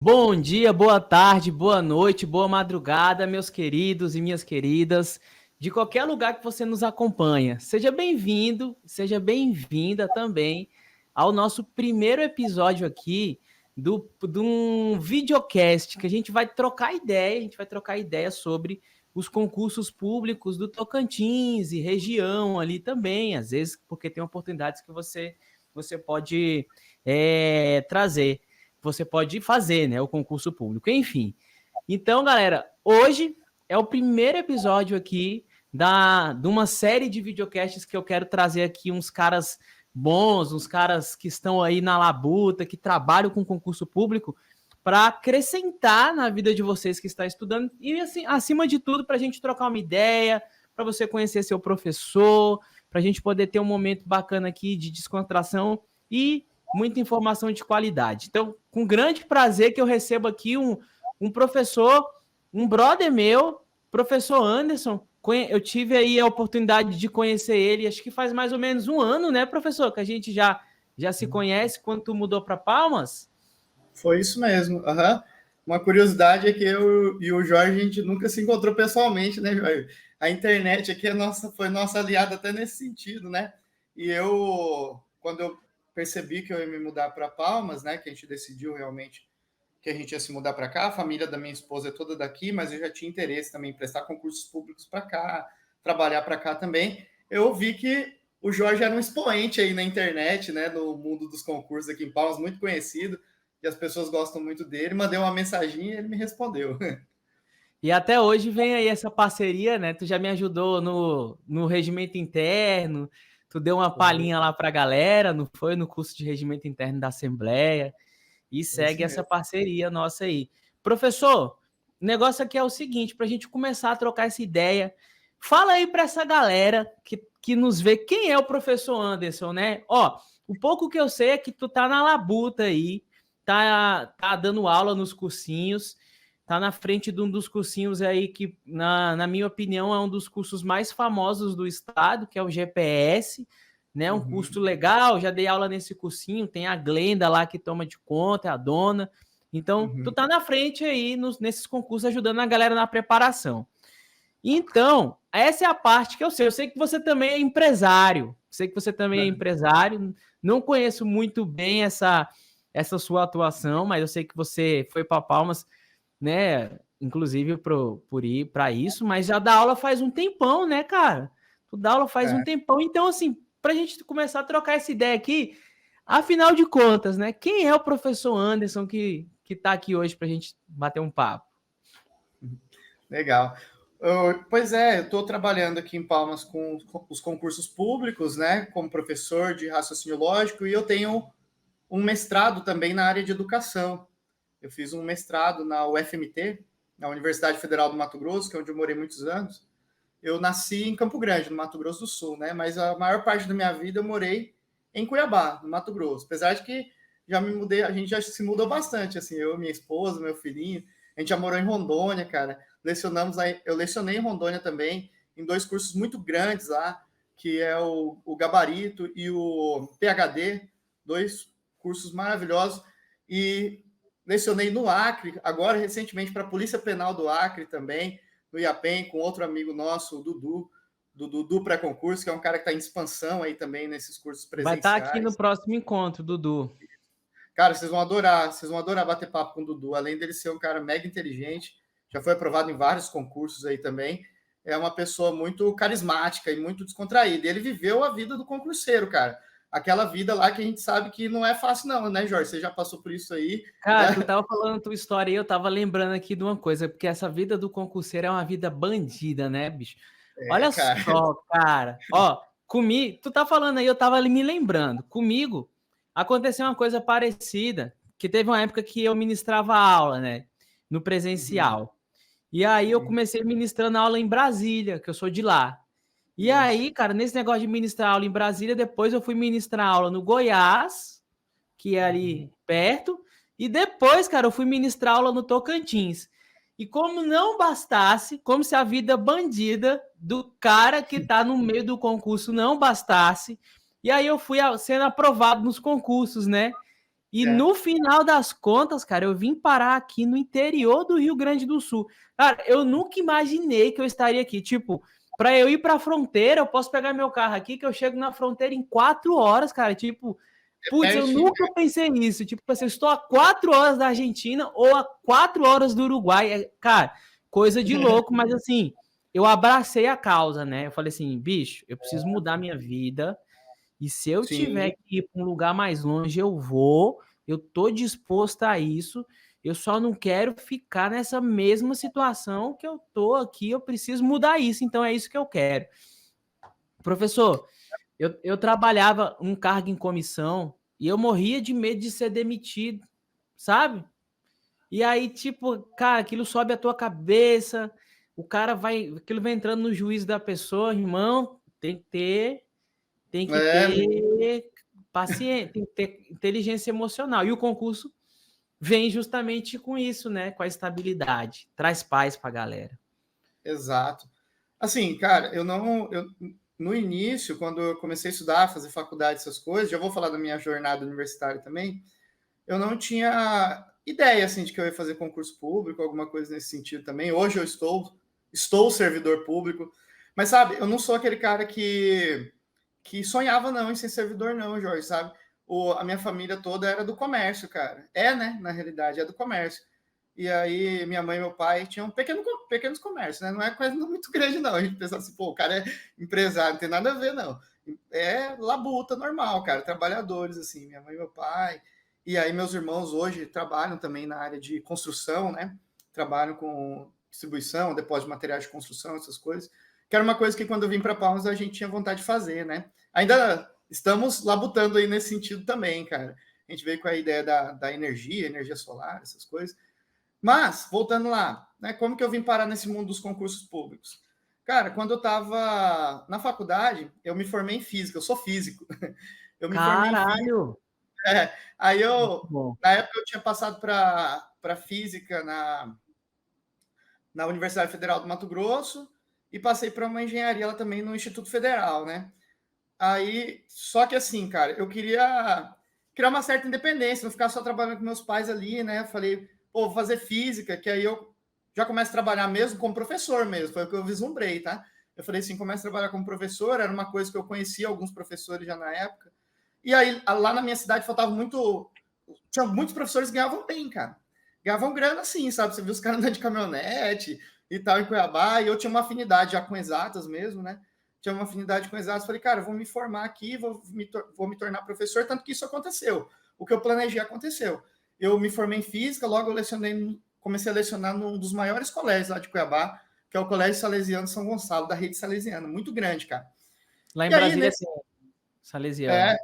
Bom dia, boa tarde, boa noite, boa madrugada, meus queridos e minhas queridas, de qualquer lugar que você nos acompanha. Seja bem-vindo, seja bem-vinda também ao nosso primeiro episódio aqui de um videocast que a gente vai trocar ideia sobre os concursos públicos do Tocantins e região ali também, às vezes porque tem oportunidades que você pode trazer. Você pode fazer, né, o concurso público, enfim. Então, galera, hoje é o primeiro episódio aqui de uma série de videocasts que eu quero trazer aqui uns caras bons, uns caras que estão aí na labuta, que trabalham com concurso público, para acrescentar na vida de vocês que estão estudando e, assim, acima de tudo, para a gente trocar uma ideia, para você conhecer seu professor, para a gente poder ter um momento bacana aqui de descontração e muita informação de qualidade. Então, com grande prazer que eu recebo aqui um professor, um brother meu, professor Anderson. Eu tive aí a oportunidade de conhecer ele, acho que faz mais ou menos um ano, né, professor, que a gente já se conhece quando tu mudou para Palmas. Foi isso mesmo. Uhum. Uma curiosidade é que eu e o Jorge, a gente nunca se encontrou pessoalmente, né, Jorge? A internet aqui foi nossa aliada até nesse sentido, né? E quando eu percebi que eu ia me mudar para Palmas, né, que a gente decidiu realmente que a gente ia se mudar para cá, a família da minha esposa é toda daqui, mas eu já tinha interesse também em prestar concursos públicos para cá, trabalhar para cá também. Eu vi que o Jorge era um expoente aí na internet, né, no mundo dos concursos aqui em Palmas, muito conhecido, e as pessoas gostam muito dele. Mandei uma mensagem e ele me respondeu. E até hoje vem aí essa parceria, né? Tu já me ajudou no regimento interno, tu deu uma palhinha lá pra galera, não foi? No curso de regimento interno da Assembleia. E segue essa parceria nossa aí. Professor, o negócio aqui é o seguinte, para a gente começar a trocar essa ideia, fala aí para essa galera que nos vê quem é o professor Anderson, né? Ó, o pouco que eu sei é que tu tá na labuta aí, tá dando aula nos cursinhos, tá na frente de um dos cursinhos aí que, na minha opinião, é um dos cursos mais famosos do estado, que é o GPS, né? Um curso legal, já dei aula nesse cursinho, tem a Glenda lá que toma de conta, é a dona. Então, tu tá na frente aí nesses concursos, ajudando a galera na preparação. Então, essa é a parte que eu sei. Eu sei que você também é empresário. Sei que você também é empresário. Não conheço muito bem essa sua atuação, mas eu sei que você foi para Palmas, né? Inclusive por ir para isso, mas já dá aula faz um tempão, né, cara? Tu dá aula faz um tempão. Então, assim, para a gente começar a trocar essa ideia aqui, afinal de contas, né? Quem é o professor Anderson que está aqui hoje para a gente bater um papo? Legal. Pois é, eu estou trabalhando aqui em Palmas com os concursos públicos, né, como professor de raciocínio lógico, e eu tenho um mestrado também na área de educação. Eu fiz um mestrado na UFMT, na Universidade Federal do Mato Grosso, que é onde eu morei muitos anos. Eu nasci em Campo Grande, no Mato Grosso do Sul, né? Mas a maior parte da minha vida eu morei em Cuiabá, no Mato Grosso. Apesar de que já me mudei, a gente já se mudou bastante, assim, eu, minha esposa, meu filhinho. A gente já morou em Rondônia, cara. Eu lecionei em Rondônia também, em dois cursos muito grandes lá, que é o Gabarito e o PhD, dois cursos maravilhosos. E lecionei no Acre, agora recentemente para a Polícia Penal do Acre também, no IAPEM, com outro amigo nosso, o Dudu, do Dudu Pré-Concurso, que é um cara que está em expansão aí também nesses cursos Vai estar aqui no presenciais. próximo encontro, Dudu. Cara, vocês vão adorar bater papo com o Dudu, além dele ser um cara mega inteligente, já foi aprovado em vários concursos aí também, é uma pessoa muito carismática e muito descontraída. Ele viveu a vida do concurseiro, cara. Aquela vida lá que a gente sabe que não é fácil não, né, Jorge? Você já passou por isso aí. Cara, Né? tu tava falando tua história aí, eu tava lembrando aqui de uma coisa, porque essa vida do concurseiro é uma vida bandida, né, bicho? Olha Cara. só, cara. Ó, comigo, tu tá falando aí, eu tava ali me lembrando. Comigo aconteceu uma coisa parecida, que teve uma época que eu ministrava aula, né, no presencial. E aí eu comecei ministrando aula em Brasília, que eu sou de lá. E aí, cara, nesse negócio de ministrar aula em Brasília, depois eu fui ministrar aula no Goiás, que é ali perto, e depois, cara, eu fui ministrar aula no Tocantins. E como não bastasse, como se a vida bandida do cara que tá no meio do concurso não bastasse, e aí eu fui sendo aprovado nos concursos, né? E no final das contas, cara, eu vim parar aqui no interior do Rio Grande do Sul. Cara, eu nunca imaginei que eu estaria aqui. Tipo, para eu ir para a fronteira, eu posso pegar meu carro aqui, que eu chego na fronteira em 4 horas, cara. Tipo, putz, eu nunca pensei nisso. Tipo, assim, eu estou a 4 horas da Argentina ou a 4 horas do Uruguai. Cara, coisa de louco, mas assim, eu abracei a causa, né? Eu falei assim, bicho, eu preciso mudar minha vida. E se eu tiver que ir para um lugar mais longe, eu vou. Eu tô disposto a isso. Eu só não quero ficar nessa mesma situação que eu tô aqui. Eu preciso mudar isso. Então é isso que eu quero. Professor, eu trabalhava um cargo em comissão e eu morria de medo de ser demitido, sabe? E aí, tipo, cara, aquilo sobe a tua cabeça, o cara vai, aquilo vai entrando no juízo da pessoa, irmão, tem que ter paciência, tem que ter inteligência emocional. E o concurso vem justamente com isso, né? Com a estabilidade. Traz paz para a galera. Exato. Assim, cara, no início, quando eu comecei a estudar, fazer faculdade, essas coisas, já vou falar da minha jornada universitária também, eu não tinha ideia, assim, de que eu ia fazer concurso público, alguma coisa nesse sentido também. Hoje eu estou servidor público, mas, sabe, eu não sou aquele cara que sonhava, não, em ser servidor, não, Jorge, sabe? A minha família toda era do comércio, cara. É, né? Na realidade, é do comércio. E aí, minha mãe e meu pai tinham pequenos comércios, né? Não é coisa muito grande, não. A gente pensa assim, pô, o cara é empresário, não tem nada a ver, não. É labuta normal, cara, trabalhadores, assim, minha mãe e meu pai. E aí, meus irmãos hoje trabalham também na área de construção, né? Trabalham com distribuição, depósito de materiais de construção, essas coisas. Que era uma coisa que quando eu vim para Palmas a gente tinha vontade de fazer, né? Ainda estamos labutando aí nesse sentido também, cara. A gente veio com a ideia da energia solar, essas coisas. Mas, voltando lá, né, como que eu vim parar nesse mundo dos concursos públicos? Cara, quando eu estava na faculdade, eu me formei em física, eu sou físico. Eu me formei em física. Caralho! Aí Bom. na época, eu tinha passado para física na Universidade Federal do Mato Grosso e passei para uma engenharia lá também no Instituto Federal, né? Aí, só que assim, cara, eu queria criar uma certa independência, não ficar só trabalhando com meus pais ali, né? Eu falei, pô, vou fazer física, que aí eu já começo a trabalhar mesmo como professor mesmo, foi o que eu vislumbrei, tá? Eu falei assim, começo a trabalhar como professor, era uma coisa que eu conhecia alguns professores já na época. E aí, lá na minha cidade, faltava muito. Tinha muitos professores que ganhavam bem, cara. Ganhavam grana assim, sabe? Você viu os caras andando de caminhonete e tal em Cuiabá, e eu tinha uma afinidade já com exatas mesmo, né? Tinha uma afinidade com exatas. Falei, cara, eu vou me formar aqui, vou me tornar professor, tanto que isso aconteceu. O que eu planejei aconteceu. Eu me formei em física, logo eu comecei a lecionar num dos maiores colégios lá de Cuiabá, que é o Colégio Salesiano São Gonçalo, da rede salesiana, muito grande, cara. Lá em E aí, Brasília, nesse, tem salesiano.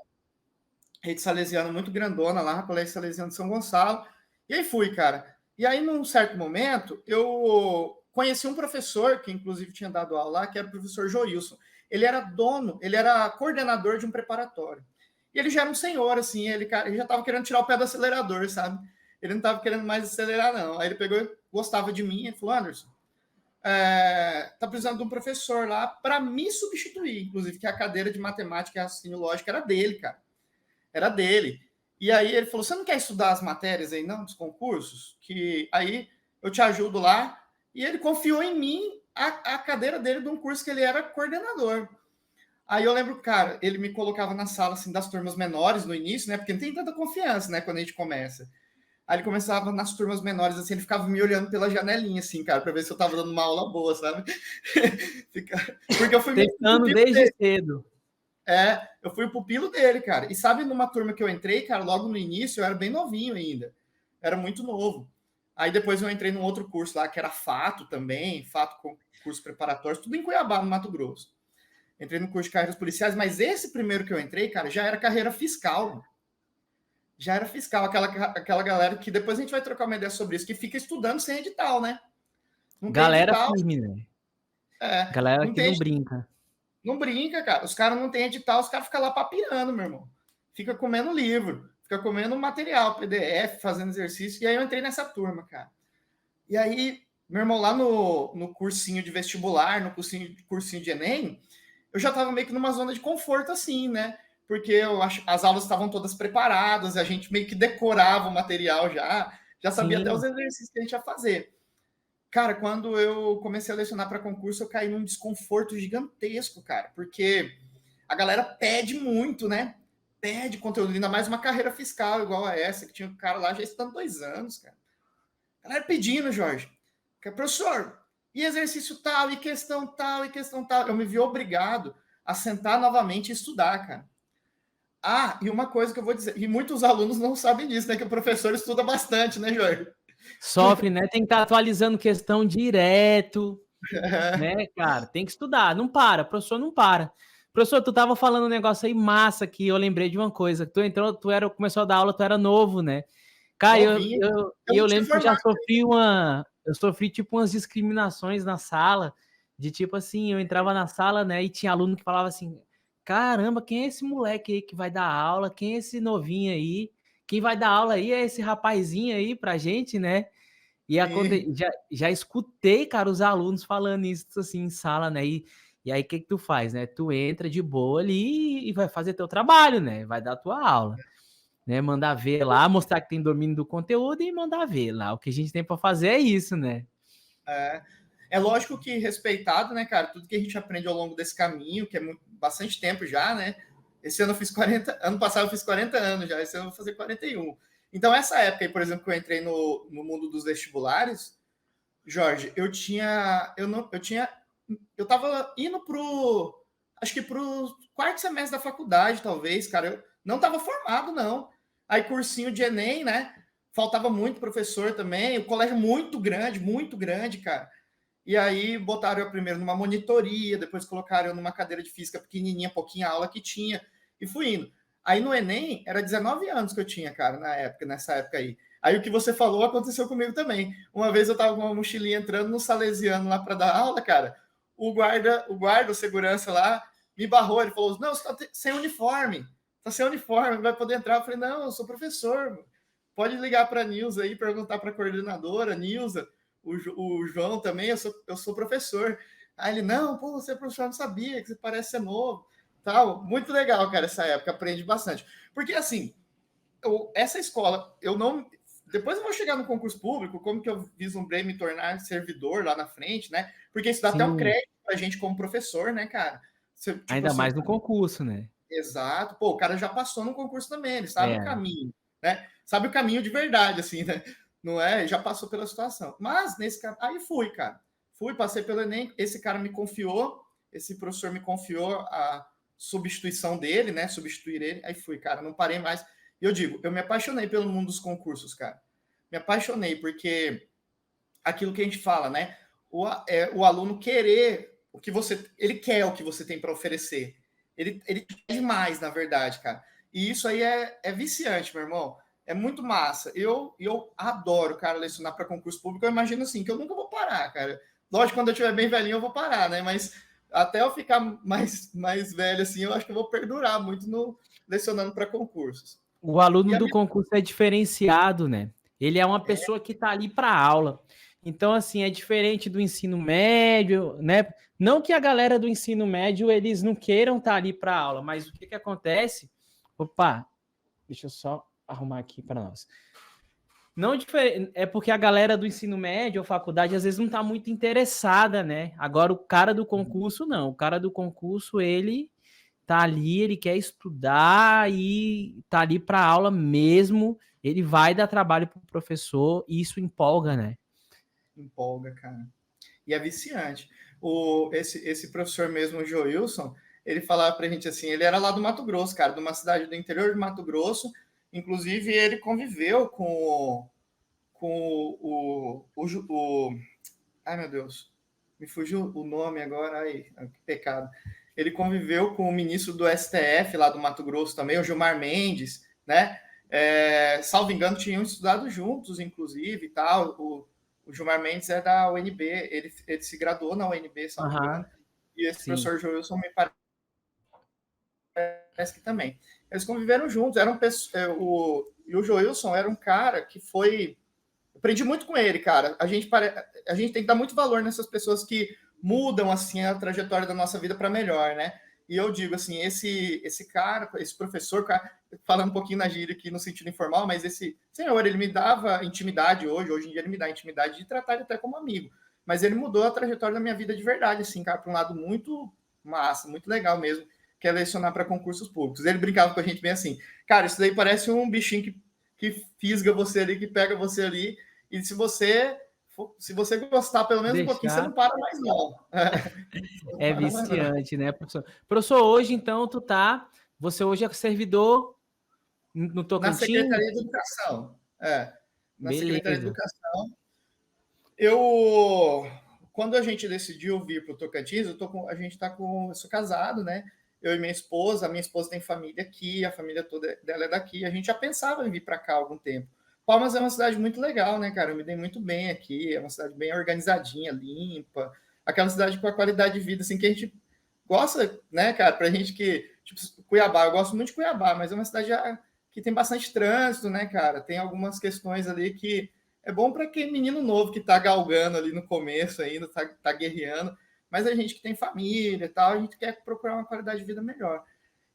rede salesiana muito grandona lá, Colégio Salesiano de São Gonçalo. E aí fui, cara. E aí, num certo momento, eu conheci um professor, que inclusive tinha dado aula lá, que era o professor Joilson. Ele era coordenador de um preparatório. E ele já era um senhor, assim, ele já estava querendo tirar o pé do acelerador, sabe? Ele não estava querendo mais acelerar, não. Aí ele pegou, gostava de mim, e falou, Anderson, tá precisando de um professor lá para me substituir, inclusive, que a cadeira de matemática e raciocínio lógico era dele, cara. Era dele. E aí ele falou: você não quer estudar as matérias aí, não, dos concursos? Que aí eu te ajudo lá. E ele confiou em mim a cadeira dele de um curso que ele era coordenador. Aí eu lembro, cara, ele me colocava na sala assim das turmas menores no início, né? Porque não tem tanta confiança, né, quando a gente começa. Aí ele começava nas turmas menores, assim, ele ficava me olhando pela janelinha, assim, cara, para ver se eu tava dando uma aula boa, sabe? Porque eu fui Testando desde cedo. Eu fui o pupilo dele, cara. E sabe, numa turma que eu entrei, cara, logo no início, eu era bem novinho ainda. Era muito novo. Aí depois eu entrei num outro curso lá, que era Fato também, Fato com curso preparatório, tudo em Cuiabá, no Mato Grosso. Entrei no curso de carreiras policiais, mas esse primeiro que eu entrei, cara, já era carreira fiscal. Já era fiscal, aquela galera que depois a gente vai trocar uma ideia sobre isso, que fica estudando sem edital, né? Não tem Galera edital, firme, né? Galera não que tem não brinca. Não brinca, cara. Os caras não têm edital, os caras ficam lá papiando, meu irmão. Fica comendo livro, fica comendo material, PDF, fazendo exercício. E aí eu entrei nessa turma, cara. E aí, meu irmão, lá no cursinho de vestibular, no cursinho de Enem, eu já tava meio que numa zona de conforto, assim, né? porque as aulas estavam todas preparadas, a gente meio que decorava o material já sabia até os Sim, exercícios que a gente ia fazer. Cara, quando eu comecei a lecionar para concurso, eu caí num desconforto gigantesco, cara, porque a galera pede muito, né? Pede conteúdo, ainda mais uma carreira fiscal igual a essa, que tinha um cara lá já estudando 2 anos, cara. A galera pedindo, Jorge. Professor, e exercício tal, e questão tal, e questão tal. Eu me vi obrigado a sentar novamente e estudar, cara. Ah, e uma coisa que eu vou dizer, e muitos alunos não sabem disso, né? Que o professor estuda bastante, né, Jorge? sofre, né? Tem que estar atualizando questão direto, né, cara? Tem que estudar, não para, professor não para. Professor, tu tava falando um negócio aí massa que eu lembrei de uma coisa. Tu entrou, começou a dar aula, tu era novo, né? Cara, Novinho. Eu não eu tinha lembro que eu já formado. sofri eu sofri tipo umas discriminações na sala, de tipo assim, eu entrava na sala, né, e tinha aluno que falava assim: "Caramba, quem é esse moleque aí que vai dar aula? Quem é esse novinho aí? Quem vai dar aula aí é esse rapazinho aí pra gente, né?" E já escutei, cara, os alunos falando isso assim em sala, né? E aí o que tu faz, né? Tu entra de boa ali e vai fazer teu trabalho, né? Vai dar tua aula, né? Mandar ver lá, mostrar que tem domínio do conteúdo e mandar ver lá. O que a gente tem para fazer é isso, né? É lógico que respeitado, né, cara, tudo que a gente aprende ao longo desse caminho, que é bastante tempo já, né? Esse ano eu fiz 40, ano passado eu fiz 40 anos já, esse ano eu vou fazer 41. Então, essa época aí, por exemplo, que eu entrei no mundo dos vestibulares, Jorge, eu tava indo acho que pro quarto semestre da faculdade, talvez, cara, eu não tava formado, não. Aí, cursinho de Enem, né? Faltava muito professor também, o colégio muito grande, cara. E aí botaram eu primeiro numa monitoria, depois colocaram eu numa cadeira de física pequenininha, pouquinha aula que tinha, e fui indo. Aí no Enem, era 19 anos que eu tinha, cara, nessa época aí. Aí o que você falou aconteceu comigo também. Uma vez eu tava com uma mochilinha entrando no Salesiano lá para dar aula, cara. O segurança lá, me barrou. Ele falou: Não, você tá sem uniforme. Tá sem uniforme, não vai poder entrar. Eu falei: Não, eu sou professor. Pode ligar para a Nilza aí, perguntar para a coordenadora, Nilza, o João também, eu sou professor. Aí ele: Não, pô, você é professor, não sabia, que você parece ser novo. Tal. Muito legal, cara, essa época, aprendi bastante. Porque, assim, essa escola, eu não. Depois eu vou chegar no concurso público, como que eu vislumbrei me tornar servidor lá na frente, né? Porque isso dá até um Sim, crédito pra gente como professor, né, cara? Tipo ainda assim, mais no concurso, né? exato. Pô, o cara já passou no concurso também, ele sabe o É, caminho, né? Sabe o caminho de verdade, assim, né? Não é? Já passou pela situação. Mas nesse caso, aí fui, cara. Fui, passei pelo Enem, esse cara me confiou, esse professor me confiou a substituição dele, né? Substituir ele. Aí fui, cara, não parei mais. E eu digo, eu me apaixonei pelo mundo dos concursos, cara. Me apaixonei, porque aquilo que a gente fala, né? O aluno querer o que você. Ele quer o que você tem para oferecer. Ele quer demais, na verdade, cara. E isso aí é viciante, meu irmão. É muito massa. Eu adoro, cara, lecionar para concurso público. Eu imagino assim, que eu nunca vou parar, cara. Lógico, quando eu estiver bem velhinho, eu vou parar, né? Mas até eu ficar mais velho, assim, eu acho que eu vou perdurar muito no lecionando para concursos. o aluno E a do minha, concurso é diferenciado, né? Ele é uma pessoa que está ali para aula. Então, assim, é diferente do ensino médio, né? Não que a galera do ensino médio eles não queiram estar ali para aula, mas o que que acontece? Opa, deixa eu só arrumar aqui para nós. Não é porque a galera do ensino médio ou faculdade às vezes não está muito interessada, né? Agora o cara do concurso não. O cara do concurso ele tá ali, ele quer estudar e tá ali para aula mesmo. Ele vai dar trabalho pro professor e isso empolga, né? empolga, cara. E é viciante. Esse professor mesmo, o Joilson, ele falava pra gente assim, ele era lá do Mato Grosso, cara, de uma cidade do interior de Mato Grosso, inclusive ele conviveu com ai meu Deus, me fugiu o nome agora, ai, que pecado. Ele conviveu com o ministro do STF lá do Mato Grosso também, o Gilmar Mendes, né? Salvo engano, tinham estudado juntos, inclusive, e tal. O Gilmar Mendes é da UNB, ele se graduou na UNB, salvo Aham, engano, e esse sim. professor Joilson me parece que também. Eles conviveram juntos, e o Joilson era um cara que foi. Aprendi muito com ele, cara. A gente tem que dar muito valor nessas pessoas que mudam assim a trajetória da nossa vida para melhor, né? E eu digo assim, esse cara, esse professor, falando um pouquinho na gíria aqui no sentido informal, mas esse senhor, ele me dava intimidade hoje em dia ele me dá intimidade de tratar ele até como amigo. Mas ele mudou a trajetória da minha vida de verdade, assim, cara, para um lado muito massa, muito legal mesmo, que é lecionar para concursos públicos. Ele brincava com a gente bem assim, cara, isso daí parece um bichinho que fisga você ali, que pega você ali, e se você gostar pelo menos um pouquinho, você não para mais não. É viciante, né, professor? Professor, hoje, então, você hoje é servidor no Na Tocantins? Secretaria de Educação. Na Secretaria de Beleza. Educação. Quando a gente decidiu vir para o Tocantins, eu sou casado, né? Eu e minha esposa tem família aqui, a família toda dela é daqui. A gente já pensava em vir para cá há algum tempo. Palmas é uma cidade muito legal, né, cara? Eu me dei muito bem aqui, é uma cidade bem organizadinha, limpa, aquela cidade com a qualidade de vida, assim, que a gente gosta, né, cara? Pra gente que, tipo, Cuiabá, eu gosto muito de Cuiabá, mas é uma cidade que tem bastante trânsito, né, cara? Tem algumas questões ali que é bom para aquele menino novo que está galgando ali no começo ainda, tá guerreando, mas a gente que tem família e tal, a gente quer procurar uma qualidade de vida melhor.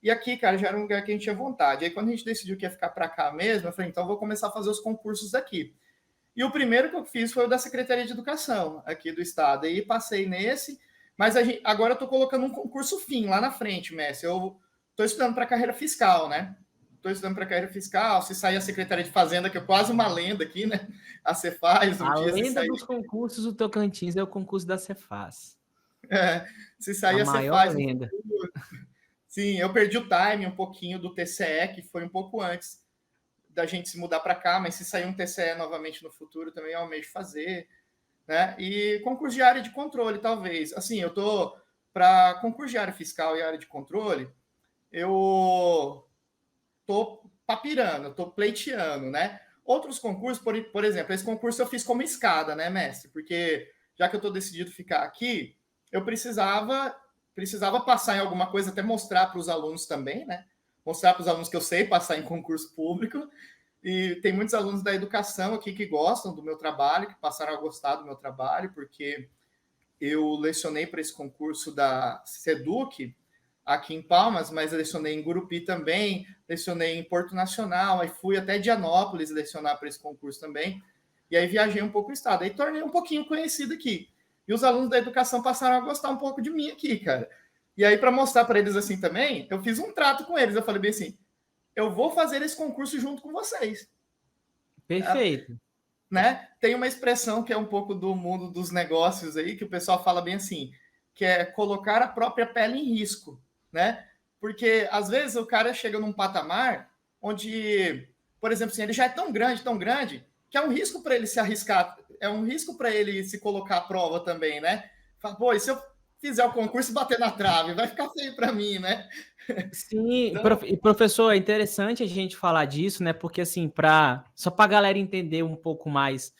E aqui, cara, já era um lugar que a gente tinha vontade. Aí quando a gente decidiu que ia ficar para cá mesmo, eu falei, então eu vou começar a fazer os concursos aqui. E o primeiro que eu fiz foi o da Secretaria de Educação aqui do estado. Aí passei nesse, mas agora eu estou colocando um concurso fim lá na frente, Messi. Eu estou estudando para carreira fiscal, né? Estou estudando para carreira fiscal. Se sair a Secretaria de Fazenda, que é quase uma lenda aqui, né? A Cefaz, A lenda dos concursos do Tocantins é o concurso da Cefaz. Se sair a maior Cefaz, lenda. Sim, eu perdi o time um pouquinho do TCE, que foi um pouco antes da gente se mudar para cá, mas se sair um TCE novamente no futuro, também eu almejo fazer, né? E concurso de área de controle, talvez. Assim, eu tô para concurso de área fiscal e área de controle, eu tô papirando, tô pleiteando, né? Outros concursos, por exemplo, esse concurso eu fiz como escada, né, mestre? Porque já que eu tô decidido ficar aqui, eu precisava passar em alguma coisa, até mostrar para os alunos também, né? Mostrar para os alunos que eu sei passar em concurso público. E tem muitos alunos da educação aqui que gostam do meu trabalho, que passaram a gostar do meu trabalho, porque eu lecionei para esse concurso da Seduc aqui em Palmas, mas lecionei em Gurupi também, lecionei em Porto Nacional, aí fui até Dianópolis lecionar para esse concurso também. E aí viajei um pouco o estado, aí tornei um pouquinho conhecido aqui. E os alunos da educação passaram a gostar um pouco de mim aqui, cara. E aí, para mostrar para eles assim também, eu fiz um trato com eles. Eu falei bem assim: eu vou fazer esse concurso junto com vocês. Perfeito. Né? Tem uma expressão que é um pouco do mundo dos negócios aí, que o pessoal fala bem assim, que é colocar a própria pele em risco, né? Porque às vezes o cara chega num patamar onde, por exemplo, assim, ele já é tão grande, que é um risco para ele se arriscar, é um risco para ele se colocar à prova também, né? Fala, pô, e se eu fizer o concurso e bater na trave, vai ficar feio para mim, né? Sim, então... e professor, é interessante a gente falar disso, né? Porque assim, só para a galera entender um pouco mais,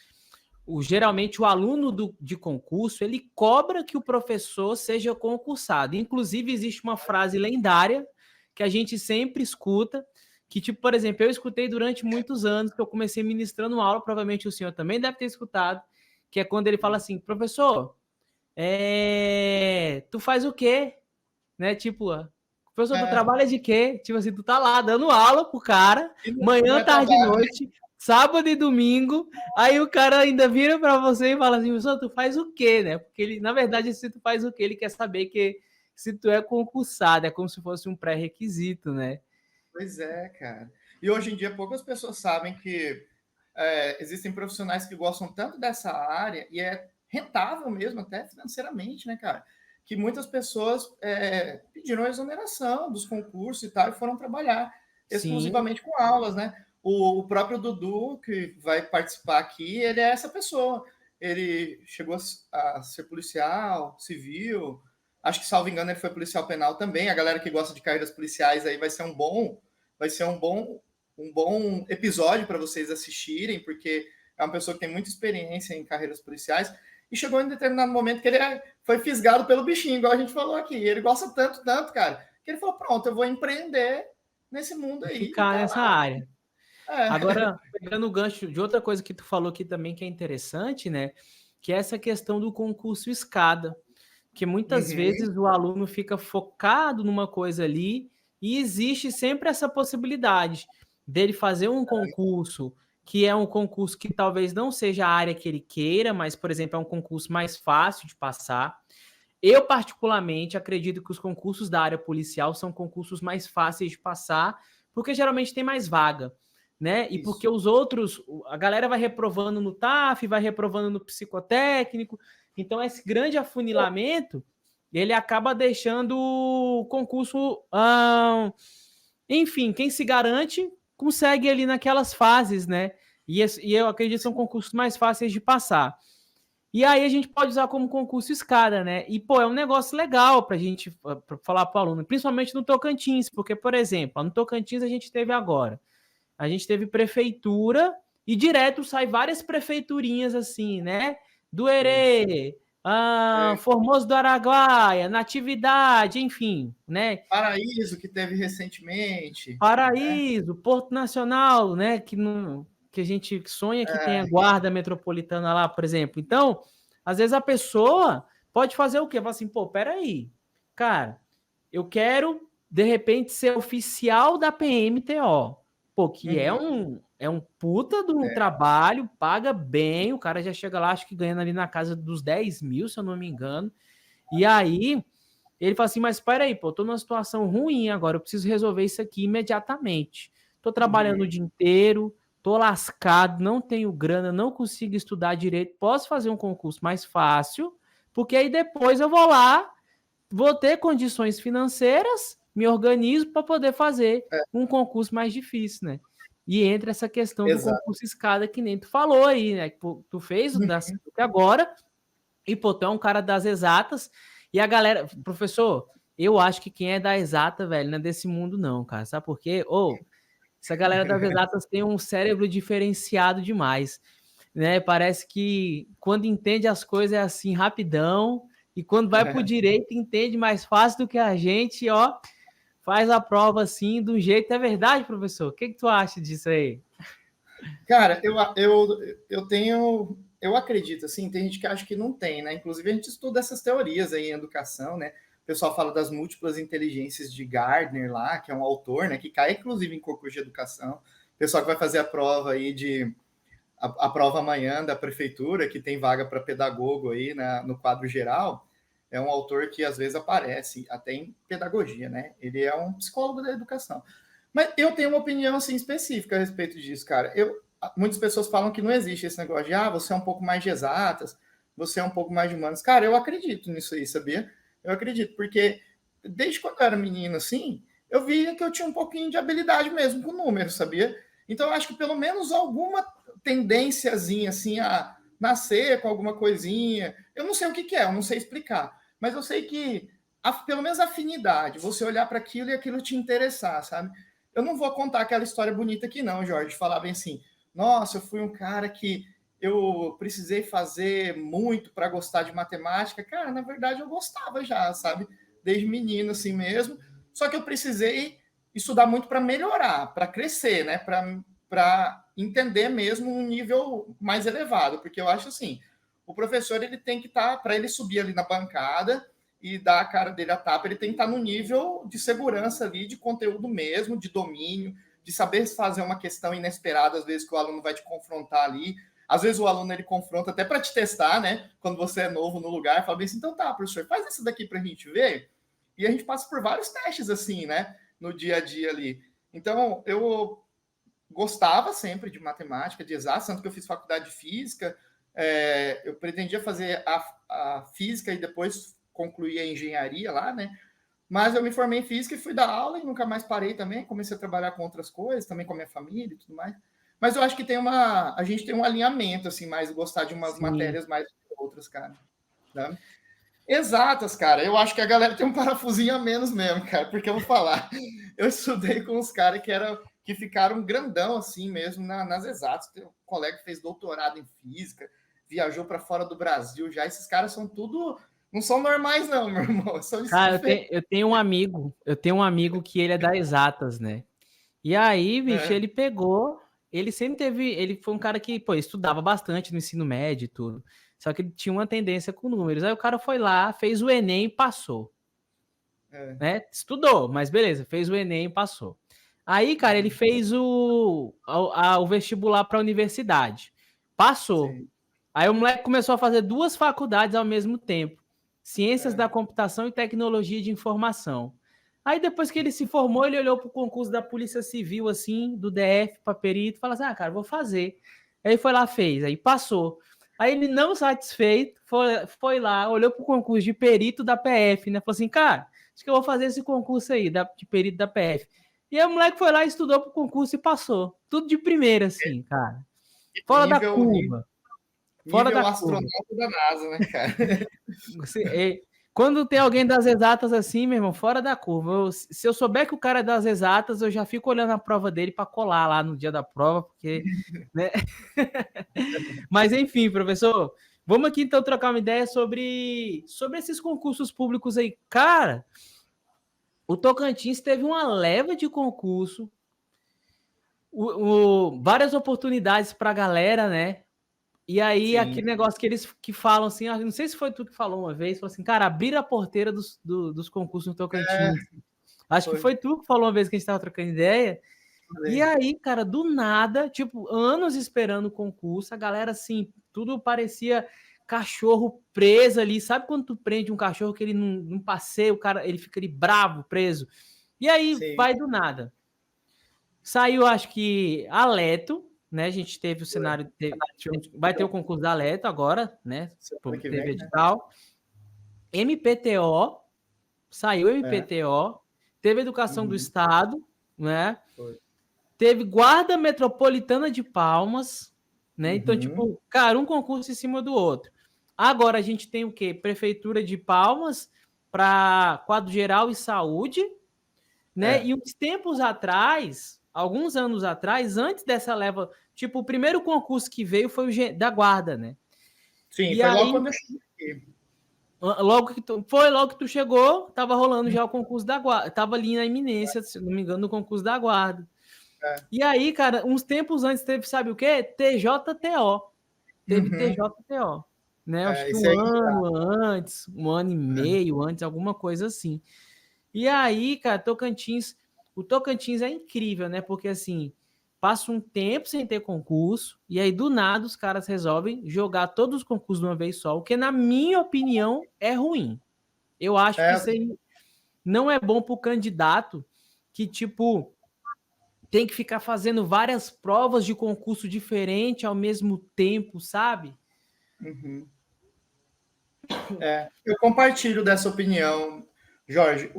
geralmente o aluno de concurso, ele cobra que o professor seja concursado. Inclusive, existe uma frase lendária que a gente sempre escuta, que, tipo, por exemplo, eu escutei durante muitos anos, que eu comecei ministrando aula, provavelmente o senhor também deve ter escutado, que é quando ele fala assim, professor, tu faz o quê? Né? Tipo, professor, tu trabalha de quê? Tipo assim, tu tá lá dando aula pro cara, manhã, tarde e noite, sábado e domingo, aí o cara ainda vira para você e fala assim, professor, tu faz o quê, né? Porque ele, na verdade, se tu faz o quê, ele quer saber que se tu é concursado, é como se fosse um pré-requisito, né? Pois é, cara. E hoje em dia poucas pessoas sabem que existem profissionais que gostam tanto dessa área e é rentável mesmo, até financeiramente, né, cara? Que muitas pessoas pediram a exoneração dos concursos e tal e foram trabalhar exclusivamente com aulas, né? O próprio Dudu, que vai participar aqui, ele é essa pessoa. Ele chegou a ser policial, civil, acho que, salvo engano, ele foi policial penal também. A galera que gosta de carreiras policiais aí vai ser um bom episódio para vocês assistirem, porque é uma pessoa que tem muita experiência em carreiras policiais. E chegou em determinado momento que ele foi fisgado pelo bichinho, igual a gente falou aqui. E ele gosta tanto, cara, que ele falou: pronto, eu vou empreender nesse mundo aí. Ficar nessa área. Agora, pegando o gancho de outra coisa que tu falou aqui também que é interessante, né? Que é essa questão do concurso escada. Porque muitas Uhum. vezes o aluno fica focado numa coisa ali e existe sempre essa possibilidade dele fazer um concurso que é um concurso que talvez não seja a área que ele queira, mas, por exemplo, é um concurso mais fácil de passar. Eu, particularmente, acredito que os concursos da área policial são concursos mais fáceis de passar, porque geralmente tem mais vaga, né? E Isso. porque os outros, a galera vai reprovando no TAF, vai reprovando no psicotécnico, então esse grande afunilamento, ele acaba deixando o concurso, enfim, quem se garante consegue ali naquelas fases, né? E eu acredito que são concursos mais fáceis de passar. E aí a gente pode usar como concurso escada, né? E, pô, é um negócio legal pra gente pra falar pro aluno, principalmente no Tocantins, porque, por exemplo, no Tocantins a gente teve agora, a gente teve prefeitura e direto sai várias prefeiturinhas assim, né? Do Isso. Herê, É, Formoso do Araguaia, Natividade, enfim, né? Paraíso, que teve recentemente, né? Paraíso, Porto Nacional, né? Que a gente sonha que tenha É, guarda metropolitana lá, por exemplo. Então, às vezes a pessoa pode fazer o quê? Fala assim, pô, peraí, cara, eu quero, de repente, ser oficial da PMTO. Pô, que uhum, é um puta de um trabalho, paga bem, o cara já chega lá, acho que ganhando ali na casa dos 10 mil, se eu não me engano. E aí, ele fala assim, mas espera aí, pô, tô numa situação ruim agora, eu preciso resolver isso aqui imediatamente. Tô trabalhando o uhum. dia inteiro, tô lascado, não tenho grana, não consigo estudar direito, posso fazer um concurso mais fácil, porque aí depois eu vou lá, vou ter condições financeiras, me organizo para poder fazer É, um concurso mais difícil, né? E entra essa questão do exato. concurso escada que nem tu falou aí, né? Tu fez o da agora, e, pô, tu é um cara das exatas. E a galera, professor, eu acho que quem é da exata, velho, não é desse mundo, não, cara. Sabe por quê? Ô, essa galera das exatas tem um cérebro diferenciado demais, né? Parece que quando entende as coisas é assim, rapidão. E quando vai pro direito, entende mais fácil do que a gente, ó. Faz a prova assim, do jeito. É verdade, professor? O que tu acha disso aí? Cara, eu tenho. Eu acredito, assim, tem gente que acha que não tem, né? Inclusive, a gente estuda essas teorias aí em educação, né? O pessoal fala das múltiplas inteligências de Gardner lá, que é um autor, né? Que cai, inclusive, em concurso de educação. O pessoal que vai fazer a prova aí de. A prova amanhã da prefeitura, que tem vaga para pedagogo aí no quadro geral, é um autor que às vezes aparece até em pedagogia, né? Ele é um psicólogo da educação. Mas eu tenho uma opinião assim específica a respeito disso, cara. Muitas pessoas falam que não existe esse negócio de você é um pouco mais de exatas, você é um pouco mais de humanas. Cara, eu acredito nisso aí, sabia? Eu acredito, porque desde quando eu era menino, assim, eu via que eu tinha um pouquinho de habilidade mesmo com números, sabia? Então, eu acho que pelo menos alguma tendênciazinha, assim, a nascer com alguma coisinha. Eu não sei o que, que é, eu não sei explicar. Mas eu sei que, pelo menos afinidade, você olhar para aquilo e aquilo te interessar, sabe? Eu não vou contar aquela história bonita aqui, não, Jorge, falar bem assim, nossa, eu fui um cara que eu precisei fazer muito para gostar de matemática. Cara, na verdade, eu gostava já, sabe? Desde menino, assim mesmo. Só que eu precisei estudar muito para melhorar, para crescer, né? Para entender mesmo um nível mais elevado. Porque eu acho assim, o professor ele tem que estar, para ele subir ali na bancada e dar a cara dele a tapa, ele tem que estar no nível de segurança ali, de conteúdo mesmo, de domínio, de saber fazer uma questão inesperada, às vezes que o aluno vai te confrontar ali. Às vezes o aluno ele confronta até para te testar, né? Quando você é novo no lugar, fala bem assim, então tá, professor, faz isso daqui para a gente ver. E a gente passa por vários testes assim, né? No dia a dia ali. Então, eu gostava sempre de matemática, de exatas, tanto que eu fiz faculdade de física. Eu pretendia fazer a física e depois concluir a engenharia lá, né? Mas eu me formei em física e fui dar aula e nunca mais parei também. Comecei a trabalhar com outras coisas, também com a minha família e tudo mais. Mas eu acho que a gente tem um alinhamento, assim, mais gostar de umas Sim. matérias mais do que outras, cara. Né? Exatas, cara. Eu acho que a galera tem um parafusinho a menos mesmo, cara, porque eu vou falar. Eu estudei com uns caras que ficaram grandão assim mesmo nas exatas. Tem um colega que fez doutorado em física, viajou para fora do Brasil já. Esses caras são tudo. Não são normais, não, meu irmão. São Cara, diferentes. eu tenho um amigo que ele é das exatas, né? E aí, bicho, Né? ele pegou ele sempre teve, ele foi um cara que, pô, estudava bastante no ensino médio e tudo. Só que ele tinha uma tendência com números. Aí o cara foi lá, fez o Enem e passou. Né? Estudou, mas beleza, fez o Enem e passou. Aí, cara, ele fez o vestibular para a universidade. Passou. Sim. Aí o moleque começou a fazer 2 faculdades ao mesmo tempo. Ciências da Computação e Tecnologia de Informação. Aí depois que ele se formou, ele olhou para o concurso da Polícia Civil, assim, do DF para perito, e falou assim, cara, vou fazer. Aí foi lá, fez, aí passou. Aí ele, não satisfeito, foi lá, olhou para o concurso de perito da PF, né? Falou assim, cara, acho que eu vou fazer esse concurso aí, de perito da PF. E aí o moleque foi lá, estudou para o concurso e passou. Tudo de primeira, assim, cara. Fora da curva. Fora Nível da astronauta curva. da NASA, né, cara? Quando tem alguém das exatas assim, meu irmão, fora da curva. Se eu souber que o cara é das exatas, eu já fico olhando a prova dele para colar lá no dia da prova, porque, né? Mas enfim, professor, vamos aqui então trocar uma ideia sobre esses concursos públicos aí. Cara, o Tocantins teve uma leva de concurso, várias oportunidades para a galera, né? E aí, aquele negócio que eles que falam assim, não sei se foi tu que falou uma vez, falou assim, cara, abrir a porteira dos concursos no Tocantins. Acho que foi tu que falou uma vez que a gente estava trocando ideia. E aí, cara, do nada, tipo, anos esperando o concurso, a galera, assim, tudo parecia cachorro preso ali. Sabe quando tu prende um cachorro que ele não passeia, o cara, ele fica ali bravo, preso? E aí, vai do nada. Saiu, acho que, Aleto, né? A gente teve o cenário, vai ter o concurso da Aleto agora, né? Teve edital. MPTO, saiu MPTO, teve Educação do Estado, né? Teve Guarda Metropolitana de Palmas, né? Então, tipo, cara, um concurso em cima do outro. Agora a gente tem o quê? Prefeitura de Palmas para quadro geral e saúde, né? E uns tempos atrás, alguns anos atrás, antes dessa leva, tipo, o primeiro concurso que veio foi o da Guarda, né? Sim, e foi aí, logo quando eu cheguei. logo que tu chegou, tava rolando já o concurso da Guarda, tava ali na iminência, se não me engano, no concurso da Guarda. E aí, cara, uns tempos antes teve, sabe o quê? TJTO. Teve TJTO, né? Acho que um ano e meio antes, alguma coisa assim. E aí, cara, o Tocantins é incrível, né? Porque assim, passa um tempo sem ter concurso, e aí do nada os caras resolvem jogar todos os concursos de uma vez só, o que, na minha opinião, é ruim. Eu acho que isso aí não é bom pro candidato que, tipo, tem que ficar fazendo várias provas de concurso diferente ao mesmo tempo, sabe? Eu compartilho dessa opinião, Jorge.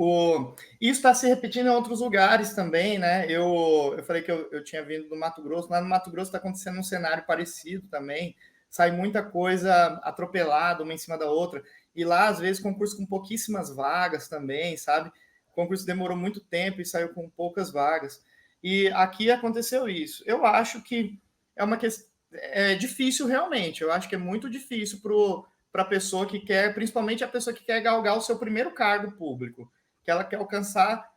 Isso está se repetindo em outros lugares também, né? Eu falei que eu tinha vindo do Mato Grosso. Lá no Mato Grosso está acontecendo um cenário parecido também. Sai muita coisa atropelada uma em cima da outra. E lá, às vezes, concurso com pouquíssimas vagas também, sabe? O concurso demorou muito tempo e saiu com poucas vagas. E aqui aconteceu isso. Eu acho que é uma questão difícil realmente. Eu acho que é muito difícil para a pessoa que quer, principalmente a pessoa que quer galgar o seu primeiro cargo público, que ela quer alcançar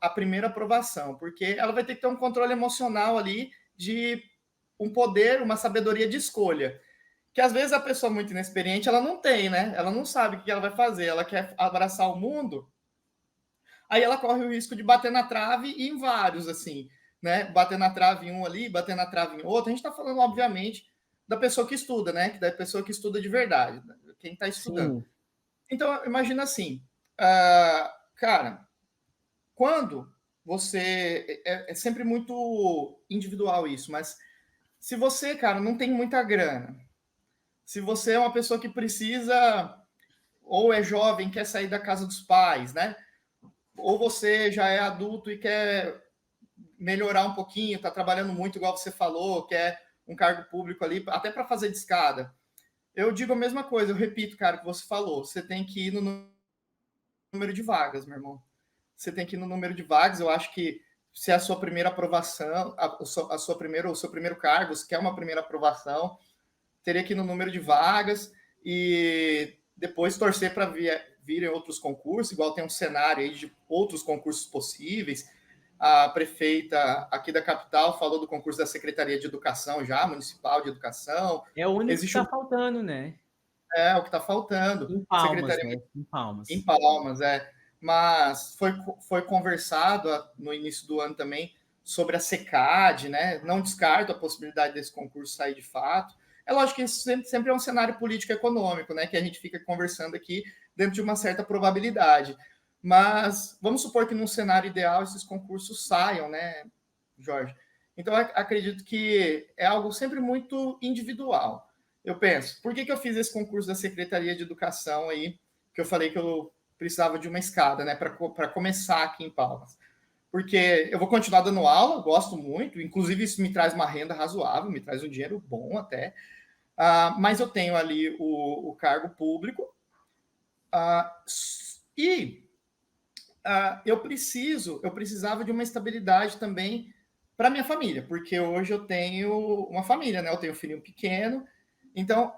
a primeira aprovação, porque ela vai ter que ter um controle emocional ali de um poder, uma sabedoria de escolha, que às vezes a pessoa muito inexperiente, ela não tem, né? Ela não sabe o que ela vai fazer, ela quer abraçar o mundo, aí ela corre o risco de bater na trave e em vários, assim, né? Bater na trave em um ali, bater na trave em outro. A gente está falando, obviamente, da pessoa que estuda, né? Da pessoa que estuda de verdade, quem está estudando. Sim. Então, imagina assim, cara, quando você... É sempre muito individual isso, mas se você, cara, não tem muita grana, se você é uma pessoa que precisa, ou é jovem, quer sair da casa dos pais, né? Ou você já é adulto e quer melhorar um pouquinho, está trabalhando muito, igual você falou, quer um cargo público ali, até para fazer de escada. Eu digo a mesma coisa, eu repito, cara, que você falou. Você tem que ir no número de vagas, meu irmão. Você tem que ir no número de vagas. Eu acho que se é a sua primeira aprovação, o seu primeiro cargo, se quer uma primeira aprovação, teria que ir no número de vagas e depois torcer para virem outros concursos, igual tem um cenário aí de outros concursos possíveis. a prefeita aqui da capital falou do concurso da Secretaria de Educação já, Municipal de Educação. É o único que Existe está faltando, né? o que está faltando. Em Palmas, Secretaria né? Em em Palmas. Palmas, mas foi conversado no início do ano também sobre a SECAD, né? Não descarto a possibilidade desse concurso sair de fato. É lógico que isso sempre é um cenário político-econômico, né? Que a gente fica conversando aqui dentro de uma certa probabilidade. Mas vamos supor que num cenário ideal esses concursos saiam, né, Jorge? Então, acredito que é algo sempre muito individual. Eu penso, por que eu fiz esse concurso da Secretaria de Educação aí, que eu falei que eu precisava de uma escada, né, para começar aqui em Palmas? Porque eu vou continuar dando aula, gosto muito, inclusive isso me traz uma renda razoável, me traz um dinheiro bom até, mas eu tenho ali o cargo público, e eu precisava de uma estabilidade também para minha família, porque hoje eu tenho uma família, né? Eu tenho um filhinho pequeno, então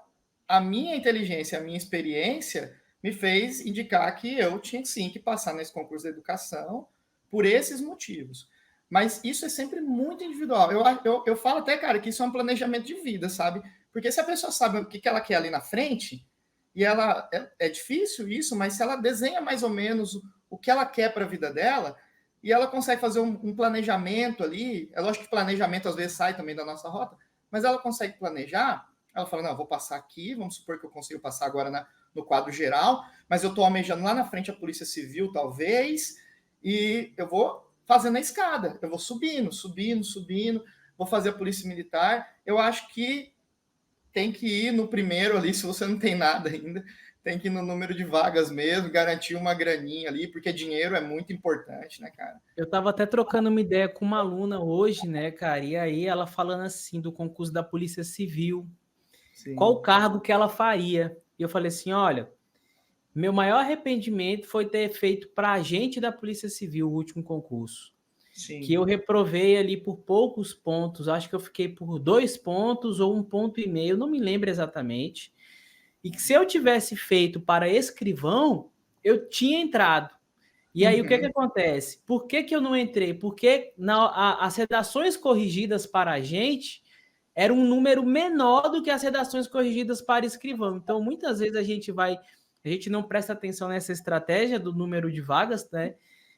a minha inteligência, a minha experiência me fez indicar que eu tinha sim que passar nesse concurso de educação por esses motivos. Mas isso é sempre muito individual. Eu falo até, cara, que isso é um planejamento de vida, sabe? Porque se a pessoa sabe o que ela quer ali na frente, e ela é difícil isso, mas se ela desenha mais ou menos o que ela quer para a vida dela, e ela consegue fazer um planejamento ali, é lógico que planejamento às vezes sai também da nossa rota, mas ela consegue planejar, ela fala, não, eu vou passar aqui, vamos supor que eu consigo passar agora no quadro geral, mas eu estou almejando lá na frente a Polícia Civil, talvez, e eu vou fazendo a escada, eu vou subindo, subindo, subindo, vou fazer a Polícia Militar. Eu acho que tem que ir no primeiro ali, se você não tem nada ainda, tem que ir no número de vagas mesmo, garantir uma graninha ali, porque dinheiro é muito importante, né, cara? Eu estava até trocando uma ideia com uma aluna hoje, né, cara? E aí ela falando assim do concurso da Polícia Civil, qual o Sim. cargo que ela faria? E eu falei assim, olha, meu maior arrependimento foi ter feito para agente da Polícia Civil o último concurso, que Sim. eu reprovei ali por poucos pontos, acho que eu fiquei por 2 pontos ou 1,5 ponto, não me lembro exatamente, e que se eu tivesse feito para escrivão, eu tinha entrado. E aí, o que acontece? Por que eu não entrei? Porque as redações corrigidas para a gente era um número menor do que as redações corrigidas para escrivão. Então, muitas vezes a gente não presta atenção nessa estratégia do número de vagas, né?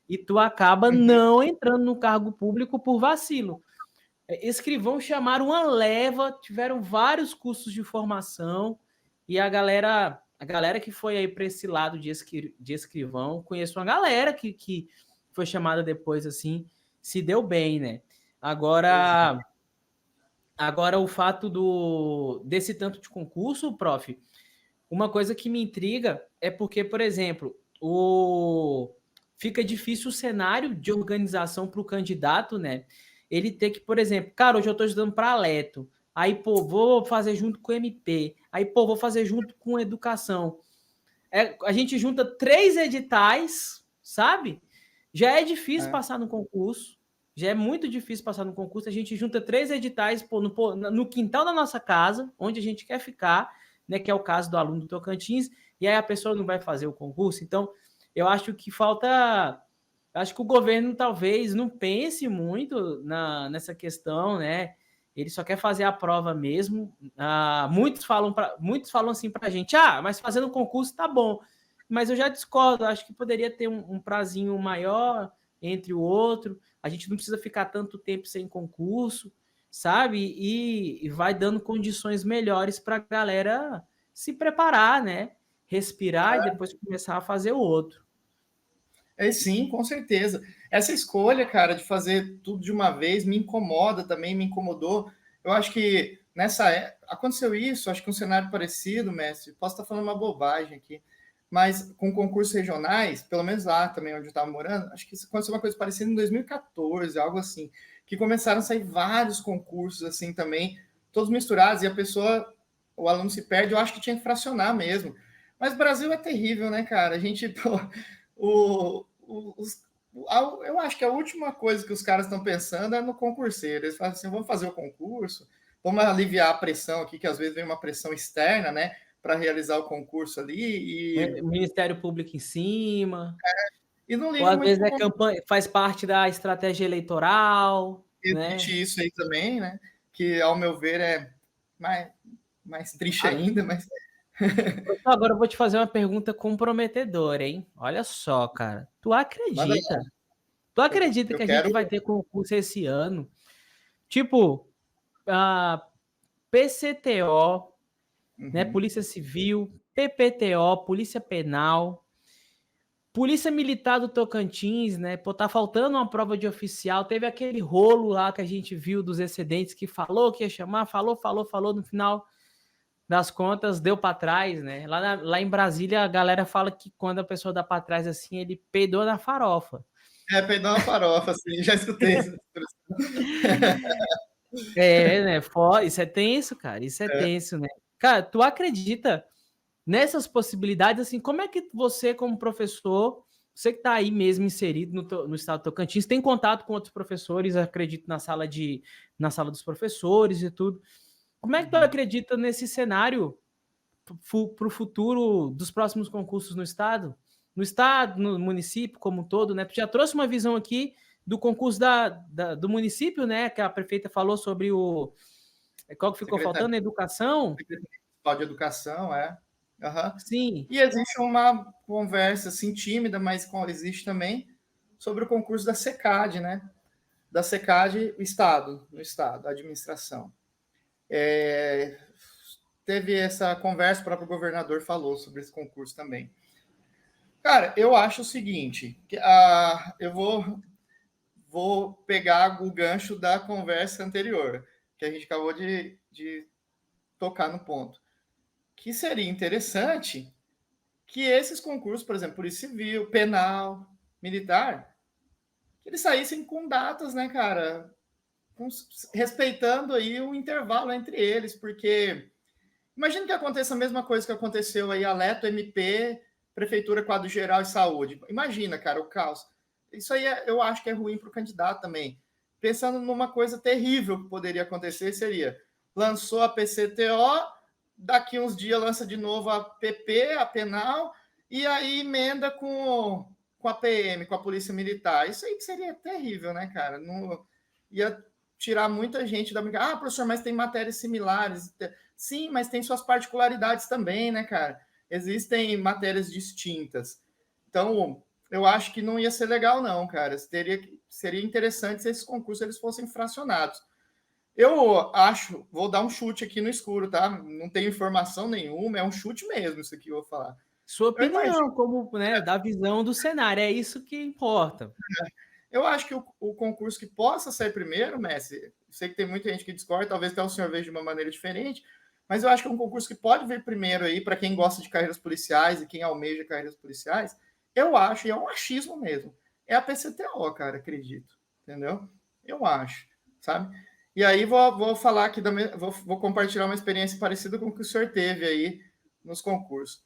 E tu acaba não entrando no cargo público por vacilo. Escrivão chamaram uma leva, tiveram vários cursos de formação, e a galera que foi aí para esse lado de escrivão, conheço uma galera que foi chamada depois, assim, se deu bem, né? Agora o fato desse tanto de concurso, prof, uma coisa que me intriga é porque, por exemplo, fica difícil o cenário de organização para o candidato, né? Ele ter que, por exemplo, cara, hoje eu estou estudando para Aleto, aí, pô, vou fazer junto com o MP, aí, pô, vou fazer junto com educação. A gente junta 3 editais, sabe? Já é difícil passar no concurso, já é muito difícil passar no concurso, a gente junta 3 editais pô, no quintal da nossa casa, onde a gente quer ficar, né, que é o caso do aluno do Tocantins, e aí a pessoa não vai fazer o concurso. Então, eu acho que falta... Acho que o governo talvez não pense muito nessa questão, né? Ele só quer fazer a prova mesmo. Muitos falam assim para a gente, mas fazendo concurso tá bom. Mas eu já discordo, acho que poderia ter um prazinho maior entre o outro. A gente não precisa ficar tanto tempo sem concurso, sabe? E vai dando condições melhores para a galera se preparar, né? Respirar e depois começar a fazer o outro. Sim, com certeza. Essa escolha, cara, de fazer tudo de uma vez me incomoda também, me incomodou. Eu acho que aconteceu isso, acho que um cenário parecido, mestre. Posso estar falando uma bobagem aqui, mas com concursos regionais, pelo menos lá também onde eu estava morando, acho que aconteceu uma coisa parecida em 2014, algo assim, que começaram a sair vários concursos assim também, todos misturados, e o aluno se perde. Eu acho que tinha que fracionar mesmo. Mas o Brasil é terrível, né, cara? A gente, pô, eu acho que a última coisa que os caras estão pensando é no concurseiro. Eles falam assim: vamos fazer o concurso, vamos aliviar a pressão aqui, que às vezes vem uma pressão externa, né, para realizar o concurso ali. O Ministério Público em cima. E não Ou liga às muito vezes pro é campanha, faz parte da estratégia eleitoral, né? existe isso aí também, né? Que, ao meu ver, é mais triste Ah, ainda, mas agora eu vou te fazer uma pergunta comprometedora, hein? Olha só, cara. Tu manda acredita? lá. Tu Eu, acredita eu que a gente quero. vai ter concurso esse ano? Tipo, a PCTO, né? Uhum. Polícia Civil, PPTO, Polícia Penal, Polícia Militar do Tocantins, né? Pô, tá faltando uma prova de oficial. Teve aquele rolo lá que a gente viu dos excedentes que falou que ia chamar, falou, no final das contas deu para trás, né? Lá em Brasília a galera fala que quando a pessoa dá para trás assim, ele peidou na farofa. É, peidar uma farofa, assim, já escutei essa expressão. Né? Isso é tenso, cara. Isso é É. tenso, né? Cara, tu acredita nessas possibilidades, assim, como é que você, como professor, você que está aí mesmo inserido no estado do Tocantins, tem contato com outros professores, acredito, na sala dos professores e tudo. Como é que tu Uhum. acredita nesse cenário para o futuro dos próximos concursos no estado? No estado, no município como um todo, né? Tu já trouxe uma visão aqui do concurso do município, né? Que a prefeita falou sobre o. Qual que ficou Secretaria faltando? A educação? Municipal de Educação, é. Uhum. Sim. E existe uma conversa, assim, tímida, mas existe também, sobre o concurso da SECAD, né? Da SECAD, no Estado, a administração. Teve essa conversa, o próprio governador falou sobre esse concurso também. Cara, eu acho o seguinte, eu vou pegar o gancho da conversa anterior, que a gente acabou de tocar no ponto. Que seria interessante que esses concursos, por exemplo, Polícia Civil, Penal, Militar, que eles saíssem com datas, né, cara? Respeitando aí o intervalo entre eles, porque imagina que aconteça a mesma coisa que aconteceu aí, Aleto, MP, Prefeitura, Quadro Geral e Saúde. Imagina, cara, o caos. Isso aí eu acho que é ruim para o candidato também. Pensando numa coisa terrível que poderia acontecer, seria lançou a PCTO, daqui uns dias lança de novo a PP, a penal, e aí emenda com a PM, com a Polícia Militar. Isso aí que seria terrível, né, cara? Não, ia tirar muita gente da brincadeira. Ah, professor, mas tem matérias similares. Sim, mas tem suas particularidades também, né, cara? Existem matérias distintas. Então, eu acho que não ia ser legal, não, cara. Seria interessante se esses concursos eles fossem fracionados. Eu acho, vou dar um chute aqui no escuro, tá? Não tenho informação nenhuma, é um chute mesmo isso aqui que eu vou falar. Sua Eu imagino, opinião, como, né, da visão do cenário, é isso que importa. eu acho que o concurso que possa sair primeiro, Messi, sei que tem muita gente que discorda, talvez até o senhor veja de uma maneira diferente, mas eu acho que é um concurso que pode vir primeiro aí, para quem gosta de carreiras policiais e quem almeja carreiras policiais, eu acho, e é um achismo mesmo, é a PCTO, cara, acredito, entendeu? Eu acho, sabe? E aí vou falar aqui, vou compartilhar uma experiência parecida com o que o senhor teve aí nos concursos.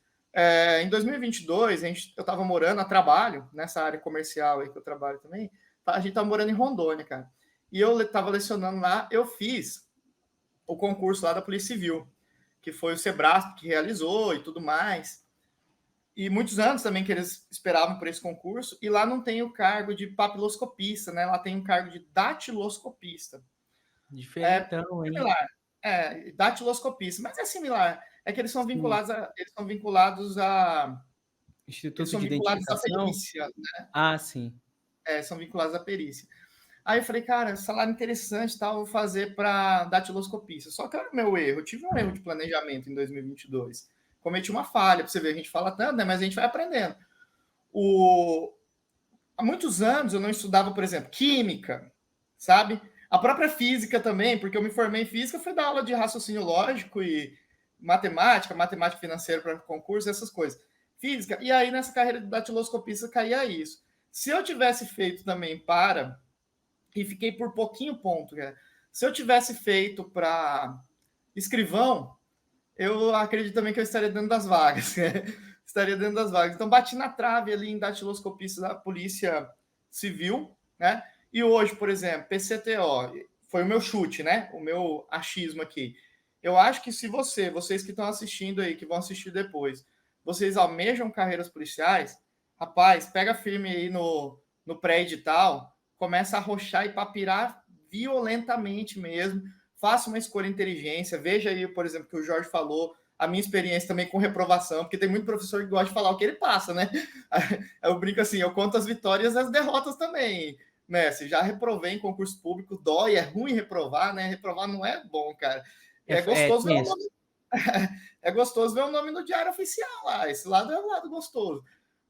Em 2022, eu estava morando a trabalho, nessa área comercial aí que eu trabalho também, a gente estava morando em Rondônia, cara. E eu estava lecionando lá, eu fiz o concurso lá da Polícia Civil, que foi o Sebrasp que realizou e tudo mais. E muitos anos também que eles esperavam por esse concurso, e lá não tem o cargo de papiloscopista, né? Lá tem o cargo de datiloscopista. É Diferentão, hein? similar. Datiloscopista, mas é similar. É que eles são Sim. vinculados a, eles são vinculados a eles Instituto são de vinculados à identificação? perícia, Ah, sim. são vinculados à perícia. Aí eu falei, cara, salário interessante, tal, vou fazer para datiloscopista. Só que era o meu erro, eu tive um erro de planejamento em 2022. Cometi uma falha, para você ver, a gente fala tanto, né, mas a gente vai aprendendo. Há muitos anos eu não estudava, por exemplo, química, sabe? A própria física também, porque eu me formei em física, foi dar aula de raciocínio lógico e matemática financeira para concurso, essas coisas. Física. E aí, nessa carreira de datiloscopista, caía isso. Se eu tivesse feito também e fiquei por pouquinho ponto, cara. Se eu tivesse feito para escrivão, eu acredito também que eu estaria dentro das vagas. Estaria dentro das vagas. Então, bati na trave ali em datiloscopista da Polícia Civil, né? E hoje, por exemplo, PCTO, foi o meu chute, né? O meu achismo aqui. Eu acho que se vocês que estão assistindo aí, que vão assistir depois, vocês almejam carreiras policiais, Rapaz, pega firme aí no pré-edital, começa a arrochar e papirar violentamente mesmo. Faça uma escolha inteligência. Veja aí, por exemplo, que o Jorge falou, a minha experiência também com reprovação, porque tem muito professor que gosta de falar o que ele passa, né? Eu brinco assim, eu conto as vitórias e as derrotas também. Né? Se já reprovei em concurso público, dói, é ruim reprovar, né? Reprovar não é bom, cara. É gostoso ver o nome. É gostoso ver o nome no diário oficial lá. Esse lado é o lado gostoso.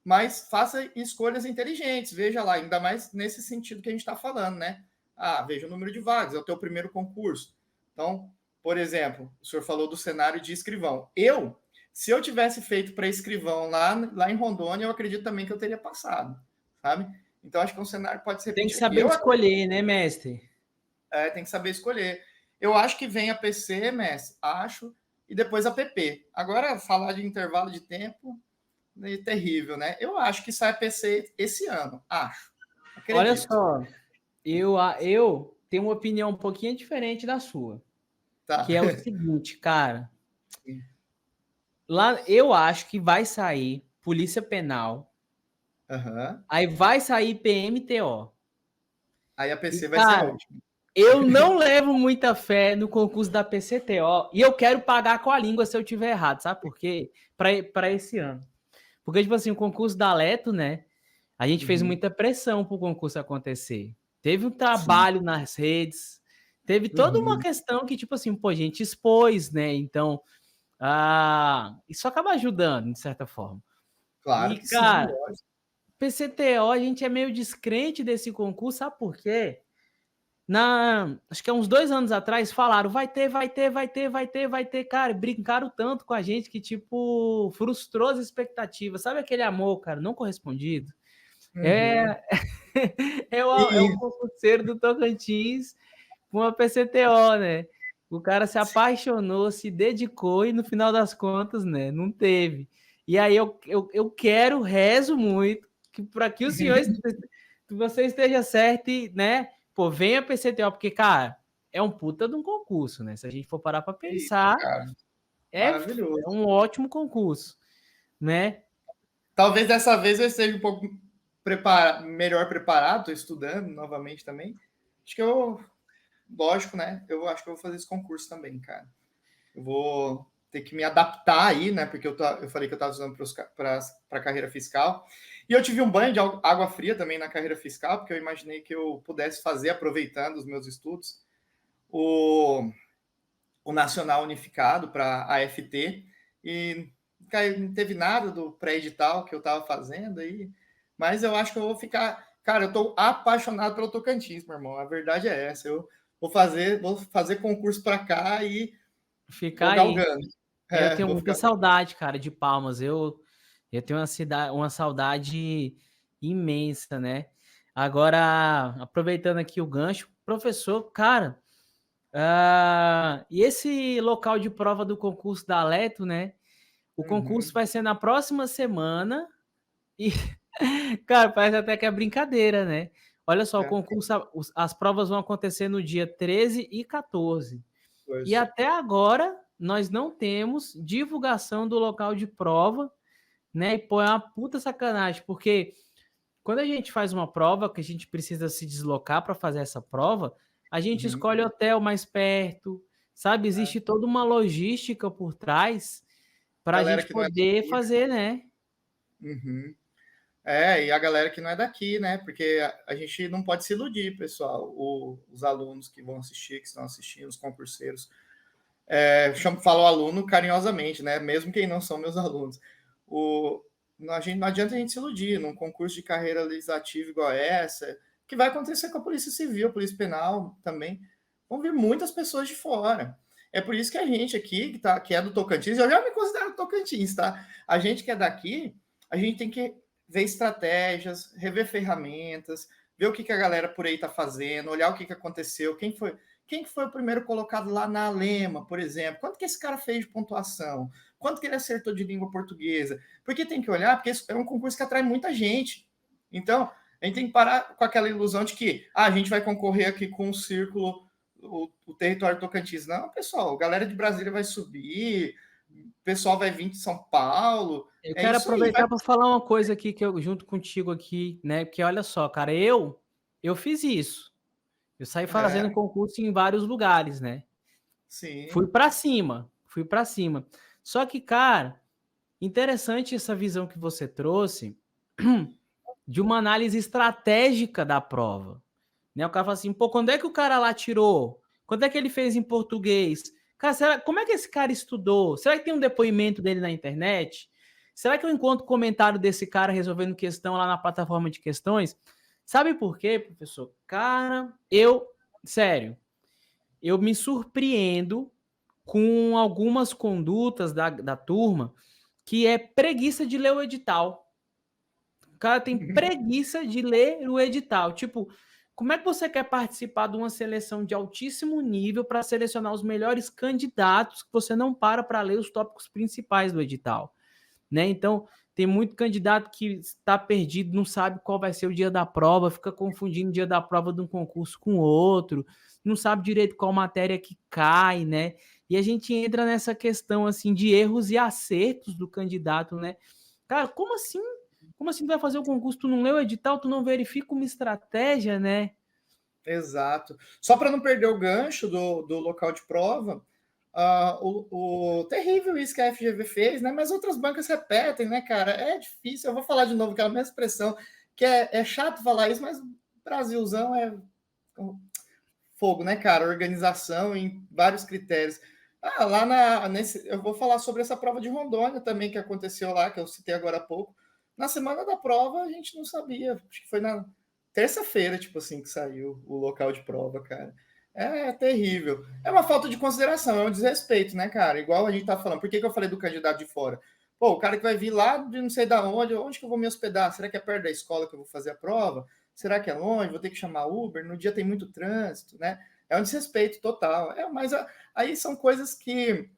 Mas faça escolhas inteligentes, veja lá, ainda mais nesse sentido que a gente está falando, né? Ah, veja o número de vagas, é o teu primeiro concurso. Então, por exemplo, o senhor falou do cenário de escrivão. Se eu tivesse feito para escrivão lá em Rondônia, eu acredito também que eu teria passado, sabe? Então, acho que um cenário pode ser Tem que repetir aqui. saber escolher, né, mestre? Tem que saber escolher. Eu acho que vem a PC, mestre, acho, e depois a PP. Agora, falar de intervalo de tempo, terrível, né? Eu acho que sai PC esse ano, acho. Acredito. Olha só, eu tenho uma opinião um pouquinho diferente da sua. Tá. Que é o seguinte, cara. Lá eu acho que vai sair Polícia Penal. Aí vai sair PMTO. Aí a PC vai ser a última. Eu não levo muita fé no concurso da PCTO e eu quero pagar com a língua se eu tiver errado, sabe por quê? Para esse ano. Porque, tipo assim, o concurso da Leto, né? A gente fez muita pressão para o concurso acontecer. Teve um trabalho nas redes, teve toda uma questão que, tipo assim, pô, a gente expôs, né? Então, isso acaba ajudando, de certa forma. Claro que cara, sim, PCTO, a gente é meio descrente desse concurso, sabe por quê? Acho que há uns 2 anos atrás falaram, vai ter, cara, brincaram tanto com a gente que, tipo, frustrou as expectativas, sabe aquele amor, cara, não correspondido? É o concurseiro do Tocantins com a PCTO, né? O cara se apaixonou, se dedicou e no final das contas, né, não teve. E aí eu quero, rezo muito, para que o senhor você esteja certo e, né, pô, venha PCTO, porque, cara, é um puta de um concurso, né? Se a gente for parar para pensar, é um ótimo concurso, né? Talvez dessa vez eu esteja um pouco melhor preparado, estou estudando novamente também. Acho que lógico, né? Eu acho que eu vou fazer esse concurso também, cara. Eu vou ter que me adaptar aí, né? Porque eu falei que eu estava usando para a carreira fiscal. E eu tive um banho de água fria também na carreira fiscal, porque eu imaginei que eu pudesse fazer, aproveitando os meus estudos, o Nacional Unificado para a AFT. E não teve nada do pré-edital que eu estava fazendo aí. Mas eu acho que eu vou ficar. Cara, eu estou apaixonado pelo Tocantins, meu irmão. A verdade é essa. Eu vou fazer concurso para cá e ficar galgando. Eu tenho muita saudade, cara, de Palmas. Eu tenho uma saudade imensa, né? Agora, aproveitando aqui o gancho, professor, cara, e esse local de prova do concurso da Aleto, né? O concurso vai ser na próxima semana e, cara, parece até que é brincadeira, né? Olha só, o concurso, as provas vão acontecer no dia 13 e 14. E até agora nós não temos divulgação do local de prova, né? E pô, é uma puta sacanagem, porque quando a gente faz uma prova que a gente precisa se deslocar para fazer essa prova, a gente escolhe hotel mais perto, sabe? Existe toda uma logística por trás para a gente poder fazer, né? E a galera que não é daqui, né? Porque a gente não pode se iludir, pessoal. Os alunos que vão assistir, que estão assistindo, os concurseiros. Falo aluno carinhosamente, né? Mesmo quem não são meus alunos. Não adianta a gente se iludir num concurso de carreira legislativa igual essa, que vai acontecer com a Polícia Civil, a Polícia Penal também. Vão vir muitas pessoas de fora. É por isso que a gente aqui, que é do Tocantins, eu já me considero Tocantins, tá? A gente que é daqui, a gente tem que ver estratégias, rever ferramentas, ver o que a galera por aí está fazendo, olhar o que aconteceu, quem foi o primeiro colocado lá na Alema, por exemplo? Quanto que esse cara fez de pontuação? Quanto que ele acertou de língua portuguesa? Porque tem que olhar, porque isso é um concurso que atrai muita gente. Então, a gente tem que parar com aquela ilusão de que a gente vai concorrer aqui com o círculo, o território Tocantins. Não, pessoal, a galera de Brasília vai subir, o pessoal vai vir de São Paulo. Eu É quero isso aí, vai. aproveitar para falar uma coisa aqui que eu junto contigo aqui, né? Porque olha só, cara, eu fiz isso. Eu saí fazendo É, concurso em vários lugares, né? sim. Fui para cima, fui para cima. Só que, cara, interessante essa visão que você trouxe de uma análise estratégica da prova. Né? O cara fala assim, pô, quando é que o cara lá tirou? Quando é que ele fez em português? Cara, como é que esse cara estudou? Será que tem um depoimento dele na internet? Será que eu encontro comentário desse cara resolvendo questão lá na plataforma de questões? Sabe por quê, professor? Cara, sério, eu me surpreendo com algumas condutas da turma que é preguiça de ler o edital. O cara tem preguiça de ler o edital. Tipo, como é que você quer participar de uma seleção de altíssimo nível para selecionar os melhores candidatos que você não para ler os tópicos principais do edital? Né? Então, tem muito candidato que está perdido, não sabe qual vai ser o dia da prova, fica confundindo o dia da prova de um concurso com outro, não sabe direito qual matéria que cai, né? E a gente entra nessa questão assim de erros e acertos do candidato, né? Cara, como assim? Como assim tu vai fazer o concurso, tu não leu o edital, tu não verifica uma estratégia, né? Exato. Só para não perder o gancho do local de prova, o terrível isso que a FGV fez, né? Mas outras bancas repetem, né, cara? É difícil. Eu vou falar de novo aquela mesma expressão, que é chato falar isso, mas Brasilzão é fogo, né, cara? Organização em vários critérios. Lá eu vou falar sobre essa prova de Rondônia também que aconteceu lá, que eu citei agora há pouco. Na semana da prova, a gente não sabia. Acho que foi na terça-feira, tipo assim, que saiu o local de prova, cara. É terrível. É uma falta de consideração, é um desrespeito, né, cara? Igual a gente tá falando. Por que eu falei do candidato de fora? Pô, o cara que vai vir lá de não sei da onde que eu vou me hospedar? Será que é perto da escola que eu vou fazer a prova? Será que é longe? Vou ter que chamar Uber? No dia tem muito trânsito, né? É um desrespeito total. Mas aí são coisas que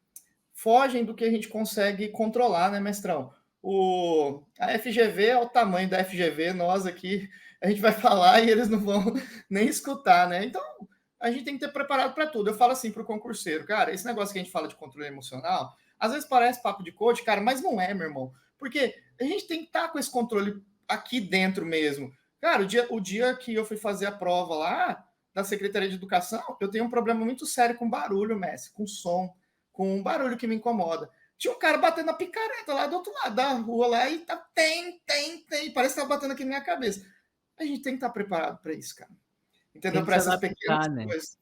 fogem do que a gente consegue controlar, né, mestrão? A FGV é o tamanho da FGV, nós aqui, a gente vai falar e eles não vão nem escutar, né? Então, a gente tem que ter preparado para tudo. Eu falo assim para o concurseiro, cara, esse negócio que a gente fala de controle emocional, às vezes parece papo de coach, cara, mas não é, meu irmão. Porque a gente tem que estar com esse controle aqui dentro mesmo. Cara, o dia que eu fui fazer a prova lá da Secretaria de Educação, eu tenho um problema muito sério com barulho, mestre, com som, com um barulho que me incomoda. Tinha um cara batendo a picareta lá do outro lado da rua lá e tá, tem, parece que tá batendo aqui na minha cabeça. A gente tem que estar preparado para isso, cara. Tem Entendeu? que Para se essas pequenas adaptar, né? coisas.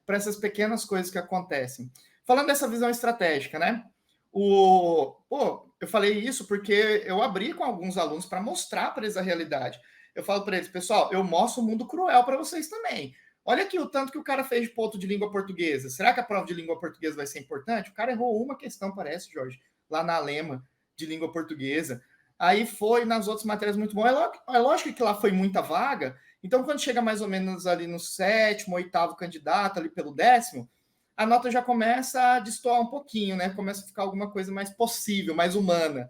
Para essas pequenas coisas que acontecem. Falando dessa visão estratégica, né? Eu falei isso porque eu abri com alguns alunos para mostrar para eles a realidade. Eu falo para eles, pessoal, eu mostro o mundo cruel para vocês também. Olha aqui o tanto que o cara fez de ponto de língua portuguesa. Será que a prova de língua portuguesa vai ser importante? O cara errou uma questão, parece, Jorge, lá na Alema, de língua portuguesa. Aí foi nas outras matérias muito bom. É lógico que lá foi muita vaga. Então, quando chega mais ou menos ali no sétimo, oitavo candidato, ali pelo décimo, a nota já começa a destoar um pouquinho, né? Começa a ficar alguma coisa mais possível, mais humana.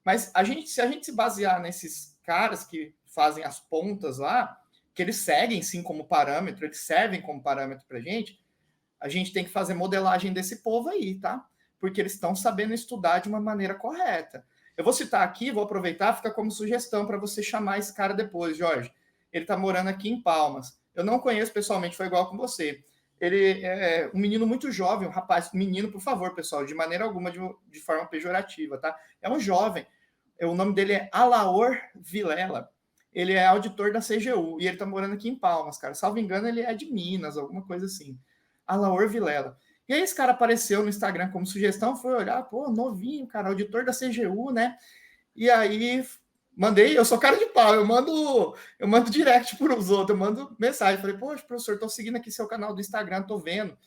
Mas se a gente se basear nesses caras que fazem as pontas lá, que eles seguem sim como parâmetro, eles servem como parâmetro para a gente tem que fazer modelagem desse povo aí, tá? Porque eles estão sabendo estudar de uma maneira correta. Eu vou citar aqui, vou aproveitar, fica como sugestão para você chamar esse cara depois, Jorge. Ele está morando aqui em Palmas. Eu não conheço pessoalmente, foi igual com você. Ele é um menino muito jovem, um rapaz, menino, por favor, pessoal, de maneira alguma de forma pejorativa, tá? É um jovem. O nome dele é Alaor Vilela. Ele é auditor da CGU e ele tá morando aqui em Palmas, cara. Salvo engano, ele é de Minas, alguma coisa assim. Alaor Vilela. E aí esse cara apareceu no Instagram como sugestão, foi olhar, pô, novinho, cara, auditor da CGU, né? E aí mandei, eu sou cara de pau, eu mando direct para os outros, eu mando mensagem, falei, poxa, professor, tô seguindo aqui seu canal do Instagram, tô vendo.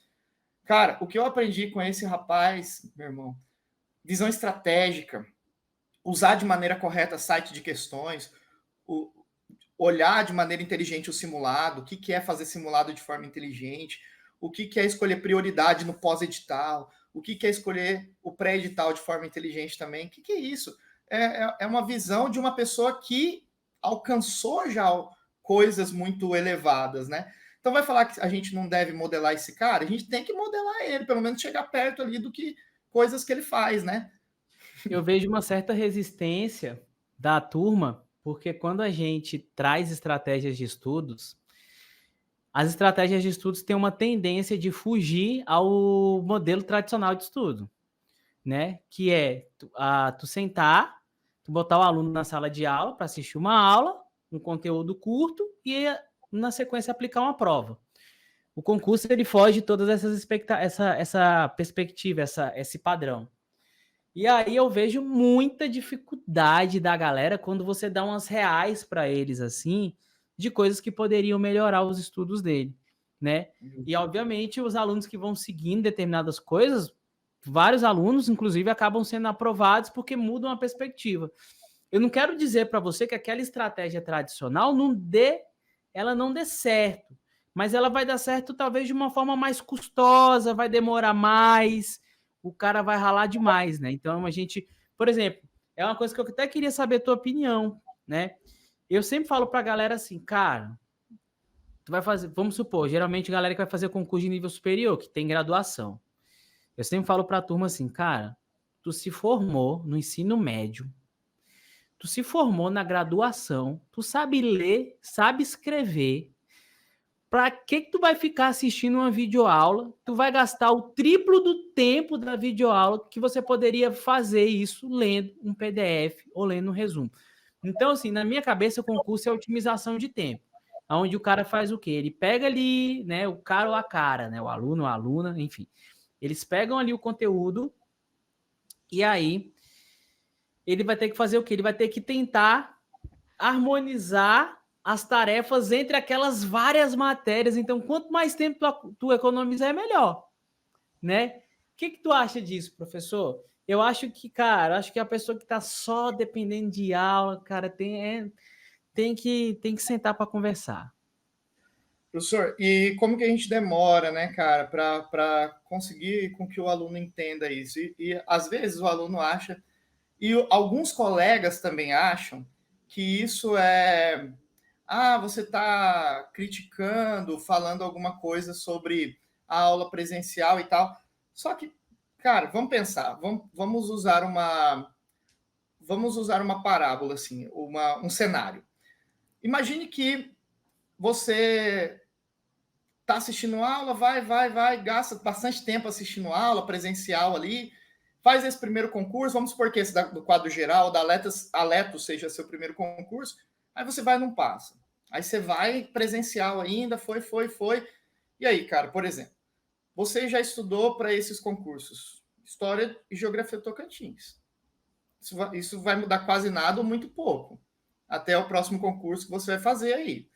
Cara, o que eu aprendi com esse rapaz, meu irmão, visão estratégica, usar de maneira correta site de questões, olhar de maneira inteligente o simulado, o que é fazer simulado de forma inteligente, o que é escolher prioridade no pós-edital, o que é escolher o pré-edital de forma inteligente também. O que é isso? É uma visão de uma pessoa que alcançou já coisas muito elevadas, né? Então vai falar que a gente não deve modelar esse cara? A gente tem que modelar ele, pelo menos chegar perto ali do que coisas que ele faz, né? Eu vejo uma certa resistência da turma, porque quando a gente traz estratégias de estudos, as estratégias de estudos têm uma tendência de fugir ao modelo tradicional de estudo, né? Que é tu sentar, tu botar o aluno na sala de aula para assistir uma aula, um conteúdo curto e na sequência aplicar uma prova. O concurso ele foge de todas essa perspectiva, esse padrão. E aí eu vejo muita dificuldade da galera quando você dá umas reais para eles assim, de coisas que poderiam melhorar os estudos dele, né? E obviamente os alunos que vão seguindo determinadas coisas, vários alunos inclusive acabam sendo aprovados porque mudam a perspectiva. Eu não quero dizer para você que aquela estratégia tradicional ela não dê certo, mas ela vai dar certo talvez de uma forma mais custosa, vai demorar mais, o cara vai ralar demais, né? Então a gente, por exemplo, é uma coisa que eu até queria saber a tua opinião, né? Eu sempre falo pra galera assim, cara, tu vai fazer, vamos supor, geralmente a galera que vai fazer concurso de nível superior, que tem graduação. Eu sempre falo pra turma assim, cara, tu se formou no ensino médio, tu se formou na graduação, tu sabe ler, sabe escrever, para que tu vai ficar assistindo uma videoaula? Tu vai gastar o triplo do tempo da videoaula que você poderia fazer isso lendo um PDF ou lendo um resumo. Então, assim, na minha cabeça, o concurso é otimização de tempo. Onde o cara faz o quê? Ele pega ali, né, o cara ou a cara, né, o aluno, a aluna, enfim. Eles pegam ali o conteúdo e aí ele vai ter que fazer o quê? Ele vai ter que tentar harmonizar as tarefas entre aquelas várias matérias. Então, quanto mais tempo tu economizar, é melhor, né? O que tu acha disso, professor? Eu acho que, cara, acho que a pessoa que está só dependendo de aula, cara, tem que sentar para conversar. Professor, e como que a gente demora, né, cara, para conseguir com que o aluno entenda isso? E às vezes o aluno acha, e alguns colegas também acham, que isso é. Ah, você está criticando, falando alguma coisa sobre a aula presencial e tal. Só que, cara, vamos pensar, vamos usar uma parábola, assim, um cenário. Imagine que você está assistindo aula, vai, gasta bastante tempo assistindo aula presencial ali, faz esse primeiro concurso, vamos supor que esse do quadro geral, da Aleto seja seu primeiro concurso, aí você vai e não passa. Aí você vai presencial ainda, foi. E aí, cara, por exemplo, você já estudou para esses concursos História e Geografia Tocantins. Isso vai mudar quase nada ou muito pouco, até o próximo concurso que você vai fazer aí.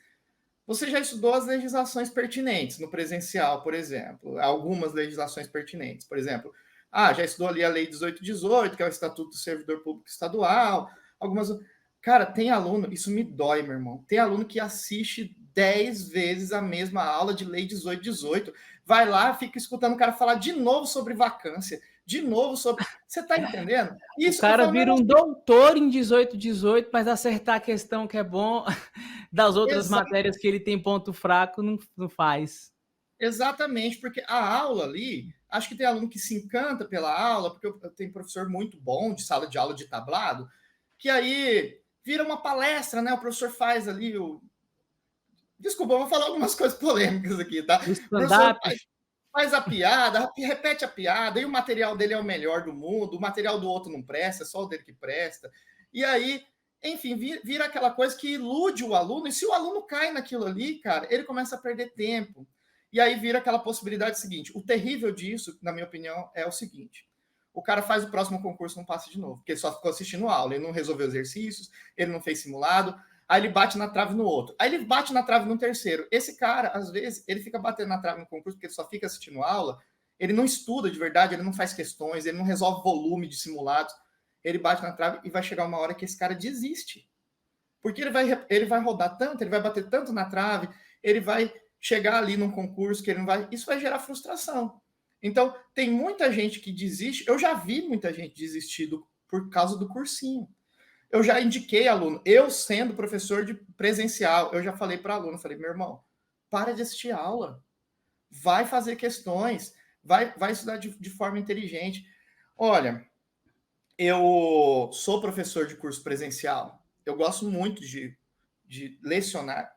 Você já estudou as legislações pertinentes no presencial, por exemplo, algumas legislações pertinentes, por exemplo, já estudou ali a Lei 1818, que é o Estatuto do Servidor Público Estadual, algumas. Cara, tem aluno, isso me dói, meu irmão. Tem aluno que assiste 10 vezes a mesma aula de Lei 1818, vai lá, fica escutando o cara falar de novo sobre vacância, de novo sobre. Você tá entendendo? O Isso eu cara falo, vira um doutor em 1818, mas acertar a questão que é bom das outras matérias que ele tem ponto fraco, não faz. Exatamente, porque a aula ali, acho que tem aluno que se encanta pela aula, porque eu tenho professor muito bom de sala de aula de tablado, que aí vira uma palestra, né? O professor faz ali o. Desculpa, eu vou falar algumas coisas polêmicas aqui, tá? O O professor stand-up. faz a piada, repete a piada, e o material dele é o melhor do mundo, o material do outro não presta, é só o dele que presta. E aí, enfim, vira aquela coisa que ilude o aluno, e se o aluno cai naquilo ali, cara, ele começa a perder tempo. E aí vira aquela possibilidade seguinte. O terrível disso, na minha opinião, é o seguinte. O cara faz o próximo concurso e não passa de novo, porque ele só ficou assistindo aula, ele não resolveu exercícios, ele não fez simulado, aí ele bate na trave no outro, aí ele bate na trave no terceiro. Esse cara, às vezes, ele fica batendo na trave no concurso porque ele só fica assistindo aula, ele não estuda de verdade, ele não faz questões, ele não resolve volume de simulados, ele bate na trave e vai chegar uma hora que esse cara desiste. Porque ele vai rodar tanto, ele vai bater tanto na trave, ele vai chegar ali num concurso que ele não vai. Isso vai gerar frustração. Então, tem muita gente que desiste. Eu já vi muita gente desistir por causa do cursinho. Eu já indiquei aluno, eu sendo professor de presencial, eu já falei para aluno, falei, meu irmão, para de assistir aula, vai fazer questões, vai estudar de forma inteligente. Olha, eu sou professor de curso presencial. Eu gosto muito de lecionar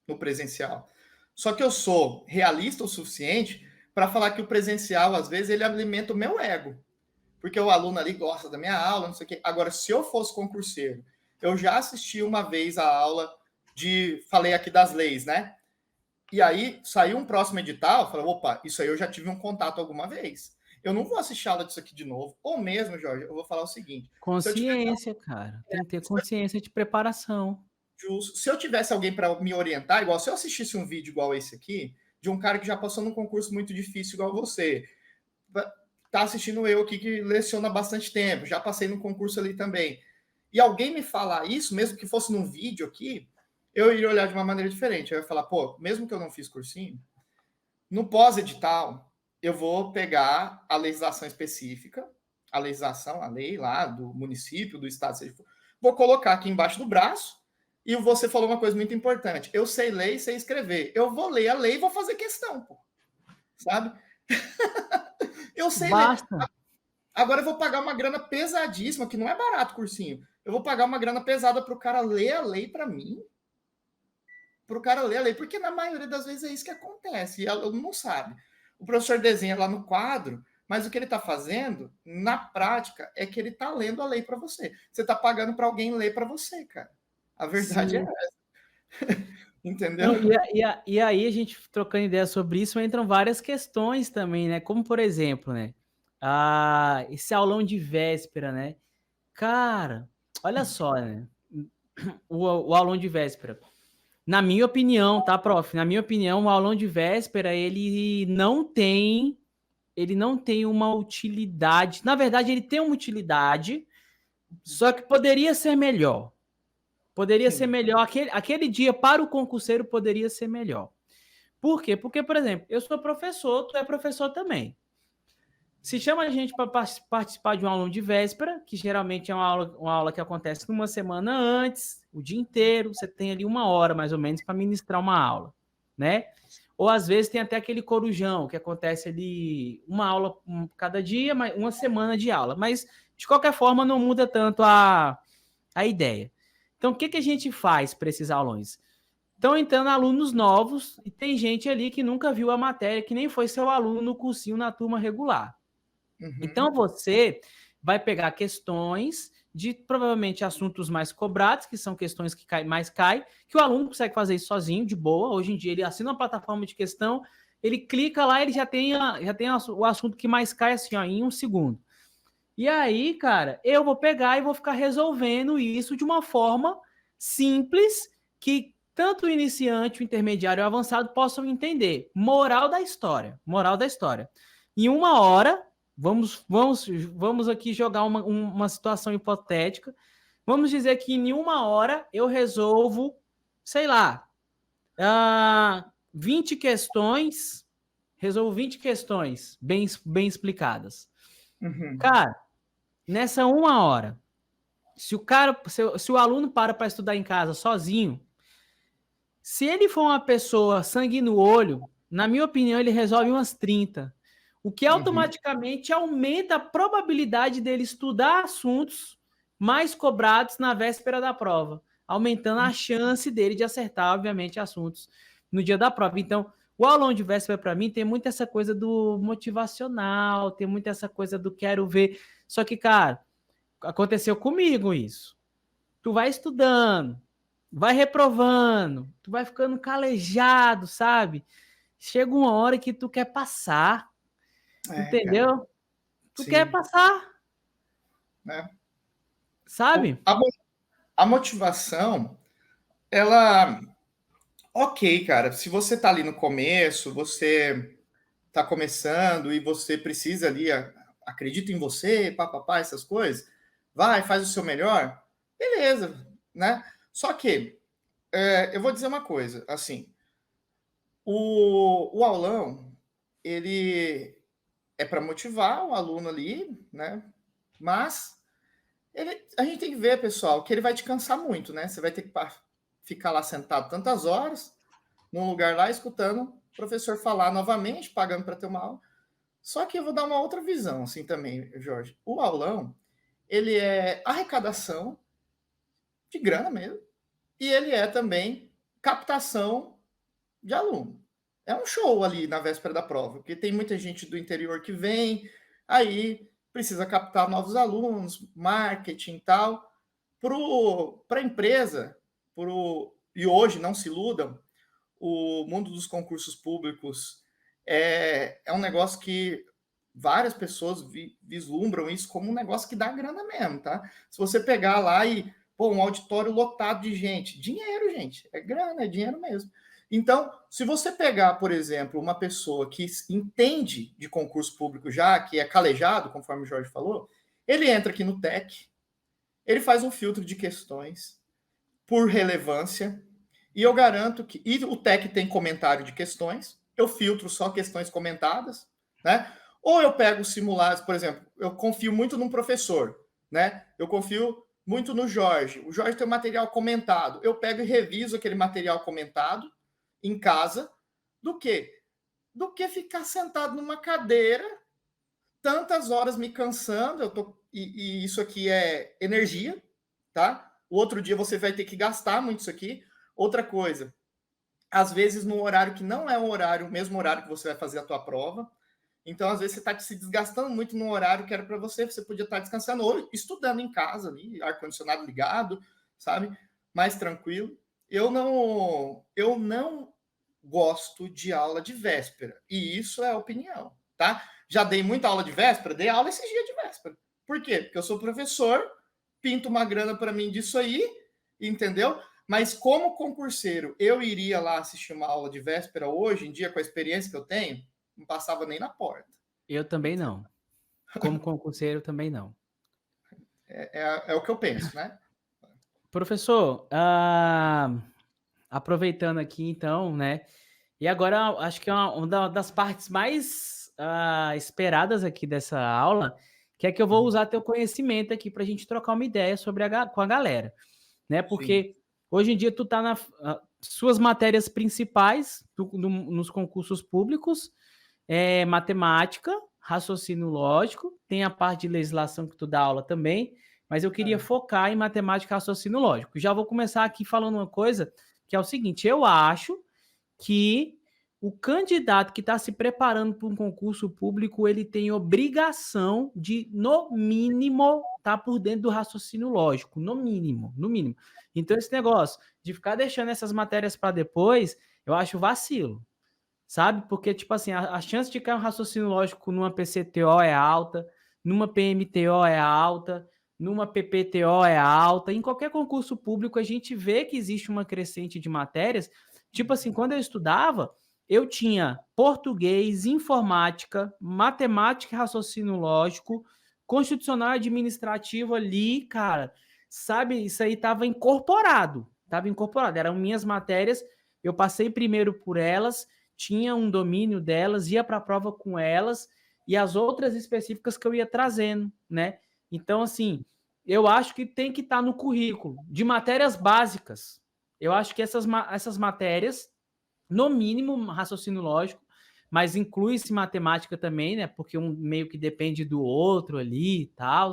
no presencial. Só que eu sou realista o suficiente para falar que o presencial, às vezes, ele alimenta o meu ego. Porque o aluno ali gosta da minha aula, não sei o quê. Agora, se eu fosse concurseiro, eu já assisti uma vez a aula falei aqui das leis, né? E aí saiu um próximo edital, eu falei, opa, isso aí eu já tive um contato alguma vez. Eu não vou assistir aula disso aqui de novo. Ou mesmo, Jorge, eu vou falar o seguinte: se eu tivesse, Consciência, cara. Tem que ter consciência de preparação. se eu tivesse alguém para me orientar, igual se eu assistisse um vídeo igual esse aqui, de um cara que já passou num concurso muito difícil igual você, tá assistindo eu aqui que leciona há bastante tempo, já passei no concurso ali também. E alguém me falar isso, mesmo que fosse num vídeo aqui, eu iria olhar de uma maneira diferente. Eu ia falar, pô, mesmo que eu não fiz cursinho, no pós-edital, eu vou pegar a legislação específica, a legislação, a lei lá do município, do estado, seja, vou colocar aqui embaixo do braço, e você falou uma coisa muito importante. Eu sei ler e sei escrever. Eu vou ler a lei e vou fazer questão, pô. Sabe? Eu sei ler. Basta. Agora eu vou pagar uma grana pesadíssima, que não é barato cursinho. Eu vou pagar uma grana pesada para o cara ler a lei para mim. Para o cara ler a lei, porque na maioria das vezes é isso que acontece, e o aluno não sabe. O professor desenha lá no quadro, mas o que ele está fazendo, na prática, é que ele está lendo a lei para você. Você está pagando para alguém ler para você, cara. A verdade é Sim. essa. Entendeu? Não, e aí, a gente trocando ideia sobre isso, entram várias questões também, né? Como, por exemplo, né? Esse aulão de véspera, né? Cara, olha só, né? O aulão de véspera. Na minha opinião, tá, prof? Na minha opinião, o aulão de véspera, ele não tem uma utilidade. Na verdade, ele tem uma utilidade, só que poderia ser melhor. Poderia ser Sim. melhor. Aquele dia para o concurseiro poderia ser melhor. Por quê? Porque, por exemplo, eu sou professor, tu é professor também. Se chama a gente para participar de uma aula de véspera, que geralmente é uma aula que acontece uma semana antes, o dia inteiro, você tem ali 1 hora mais ou menos para ministrar uma aula, né? Ou às vezes tem até aquele corujão, que acontece ali uma aula cada dia, uma semana de aula. Mas, de qualquer forma, não muda tanto a ideia. Então, o que a gente faz para esses aulões? Estão entrando alunos novos e tem gente ali que nunca viu a matéria, que nem foi seu aluno no cursinho na turma regular. Então, você vai pegar questões de provavelmente assuntos mais cobrados, que são questões que mais caem, que o aluno consegue fazer isso sozinho, de boa. Hoje em dia, ele assina uma plataforma de questão, ele clica lá, ele já tem o assunto que mais cai assim, ó, em 1 segundo. E aí, cara, eu vou pegar e vou ficar resolvendo isso de uma forma simples que tanto o iniciante, o intermediário e o avançado possam entender. Moral da história. Moral da história. Em 1 hora, vamos aqui jogar uma situação hipotética. Vamos dizer que em 1 hora eu resolvo, sei lá, 20 questões. Resolvo 20 questões bem explicadas. Cara, nessa 1 hora, se o aluno para estudar em casa sozinho, se ele for uma pessoa sangue no olho, na minha opinião, ele resolve umas 30. O que automaticamente aumenta a probabilidade dele estudar assuntos mais cobrados na véspera da prova, aumentando a chance dele de acertar, obviamente, assuntos no dia da prova. Então, o aulão de véspera, para mim, tem muito essa coisa do motivacional, tem muito essa coisa do quero ver. Só que, cara, aconteceu comigo isso. Tu vai estudando, vai reprovando, tu vai ficando calejado, sabe? Chega uma hora que tu quer passar, entendeu? Cara. Tu Sim. quer passar, sabe? A motivação, ela... Ok, cara, se você tá ali no começo, você tá começando e você precisa ali, acredita em você, papapá, essas coisas, vai, faz o seu melhor, beleza, né? Só que, eu vou dizer uma coisa, assim, o aulão, ele é para motivar o aluno ali, né? Mas a gente tem que ver, pessoal, que ele vai te cansar muito, né? Você vai ter que ficar lá sentado tantas horas, num lugar lá, escutando o professor falar novamente, pagando para ter uma aula. Só que eu vou dar uma outra visão, assim, também, Jorge. O aulão, ele é arrecadação de grana mesmo, e ele é também captação de aluno. É um show ali na véspera da prova, porque tem muita gente do interior que vem, aí precisa captar novos alunos, marketing e tal. Para a empresa, e hoje, não se iludam, o mundo dos concursos públicos é um negócio que várias pessoas vislumbram isso como um negócio que dá grana mesmo, tá? Se você pegar lá e, pô, um auditório lotado de gente, dinheiro, gente, é grana, é dinheiro mesmo. Então, se você pegar, por exemplo, uma pessoa que entende de concurso público já, que é calejado, conforme o Jorge falou, ele entra aqui no TEC, ele faz um filtro de questões por relevância, e eu garanto que. E o TEC tem comentário de questões, eu filtro só questões comentadas, né? Ou eu pego simulados, por exemplo, eu confio muito num professor, né? Eu confio muito no Jorge. O Jorge tem um material comentado. Eu pego e reviso aquele material comentado em casa, do que? Do que ficar sentado numa cadeira tantas horas me cansando, e isso aqui é energia, tá? O outro dia você vai ter que gastar muito isso aqui. Outra coisa, às vezes no horário que não é o mesmo horário que você vai fazer a tua prova. Então, às vezes, você está se desgastando muito no horário que era para você podia estar descansando ou estudando em casa ali, ar-condicionado ligado, sabe? Mais tranquilo. Eu não gosto de aula de véspera, e isso é opinião, tá? Já dei muita aula de véspera, dei aula esses dias de véspera. Por quê? Porque eu sou professor, pinto uma grana para mim disso aí, entendeu? Mas como concurseiro, eu iria lá assistir uma aula de véspera hoje em dia, com a experiência que eu tenho? Não passava nem na porta. Eu também não. Como concurseiro, também não. É o que eu penso, né? Professor, aproveitando aqui então, né? E agora acho que é uma das partes mais esperadas aqui dessa aula, que é que eu vou usar teu conhecimento aqui para a gente trocar uma ideia com a galera, né? Sim. Porque hoje em dia tu tá nas suas matérias principais nos concursos públicos, matemática, raciocínio lógico, tem a parte de legislação que tu dá aula também, mas eu queria focar em matemática e raciocínio lógico. Já vou começar aqui falando uma coisa, que é o seguinte, eu acho que o candidato que está se preparando para um concurso público, ele tem obrigação de, no mínimo, estar por dentro do raciocínio lógico, no mínimo, no mínimo. Então, esse negócio de ficar deixando essas matérias para depois, eu acho vacilo, sabe? Porque, tipo assim, a chance de cair um raciocínio lógico numa PCTO é alta, numa PMTO é alta, numa PPTO é alta. Em qualquer concurso público, a gente vê que existe uma crescente de matérias. Tipo assim, quando eu estudava, eu tinha português, informática, matemática e raciocínio lógico, constitucional e administrativo ali, cara, sabe? Isso aí estava incorporado. Eram minhas matérias, eu passei primeiro por elas, tinha um domínio delas, ia para a prova com elas, e as outras específicas que eu ia trazendo, né? Então, assim, eu acho que tem que estar no currículo de matérias básicas. Eu acho que essas matérias, no mínimo, raciocínio lógico, mas inclui-se matemática também, né? Porque um meio que depende do outro ali e tal.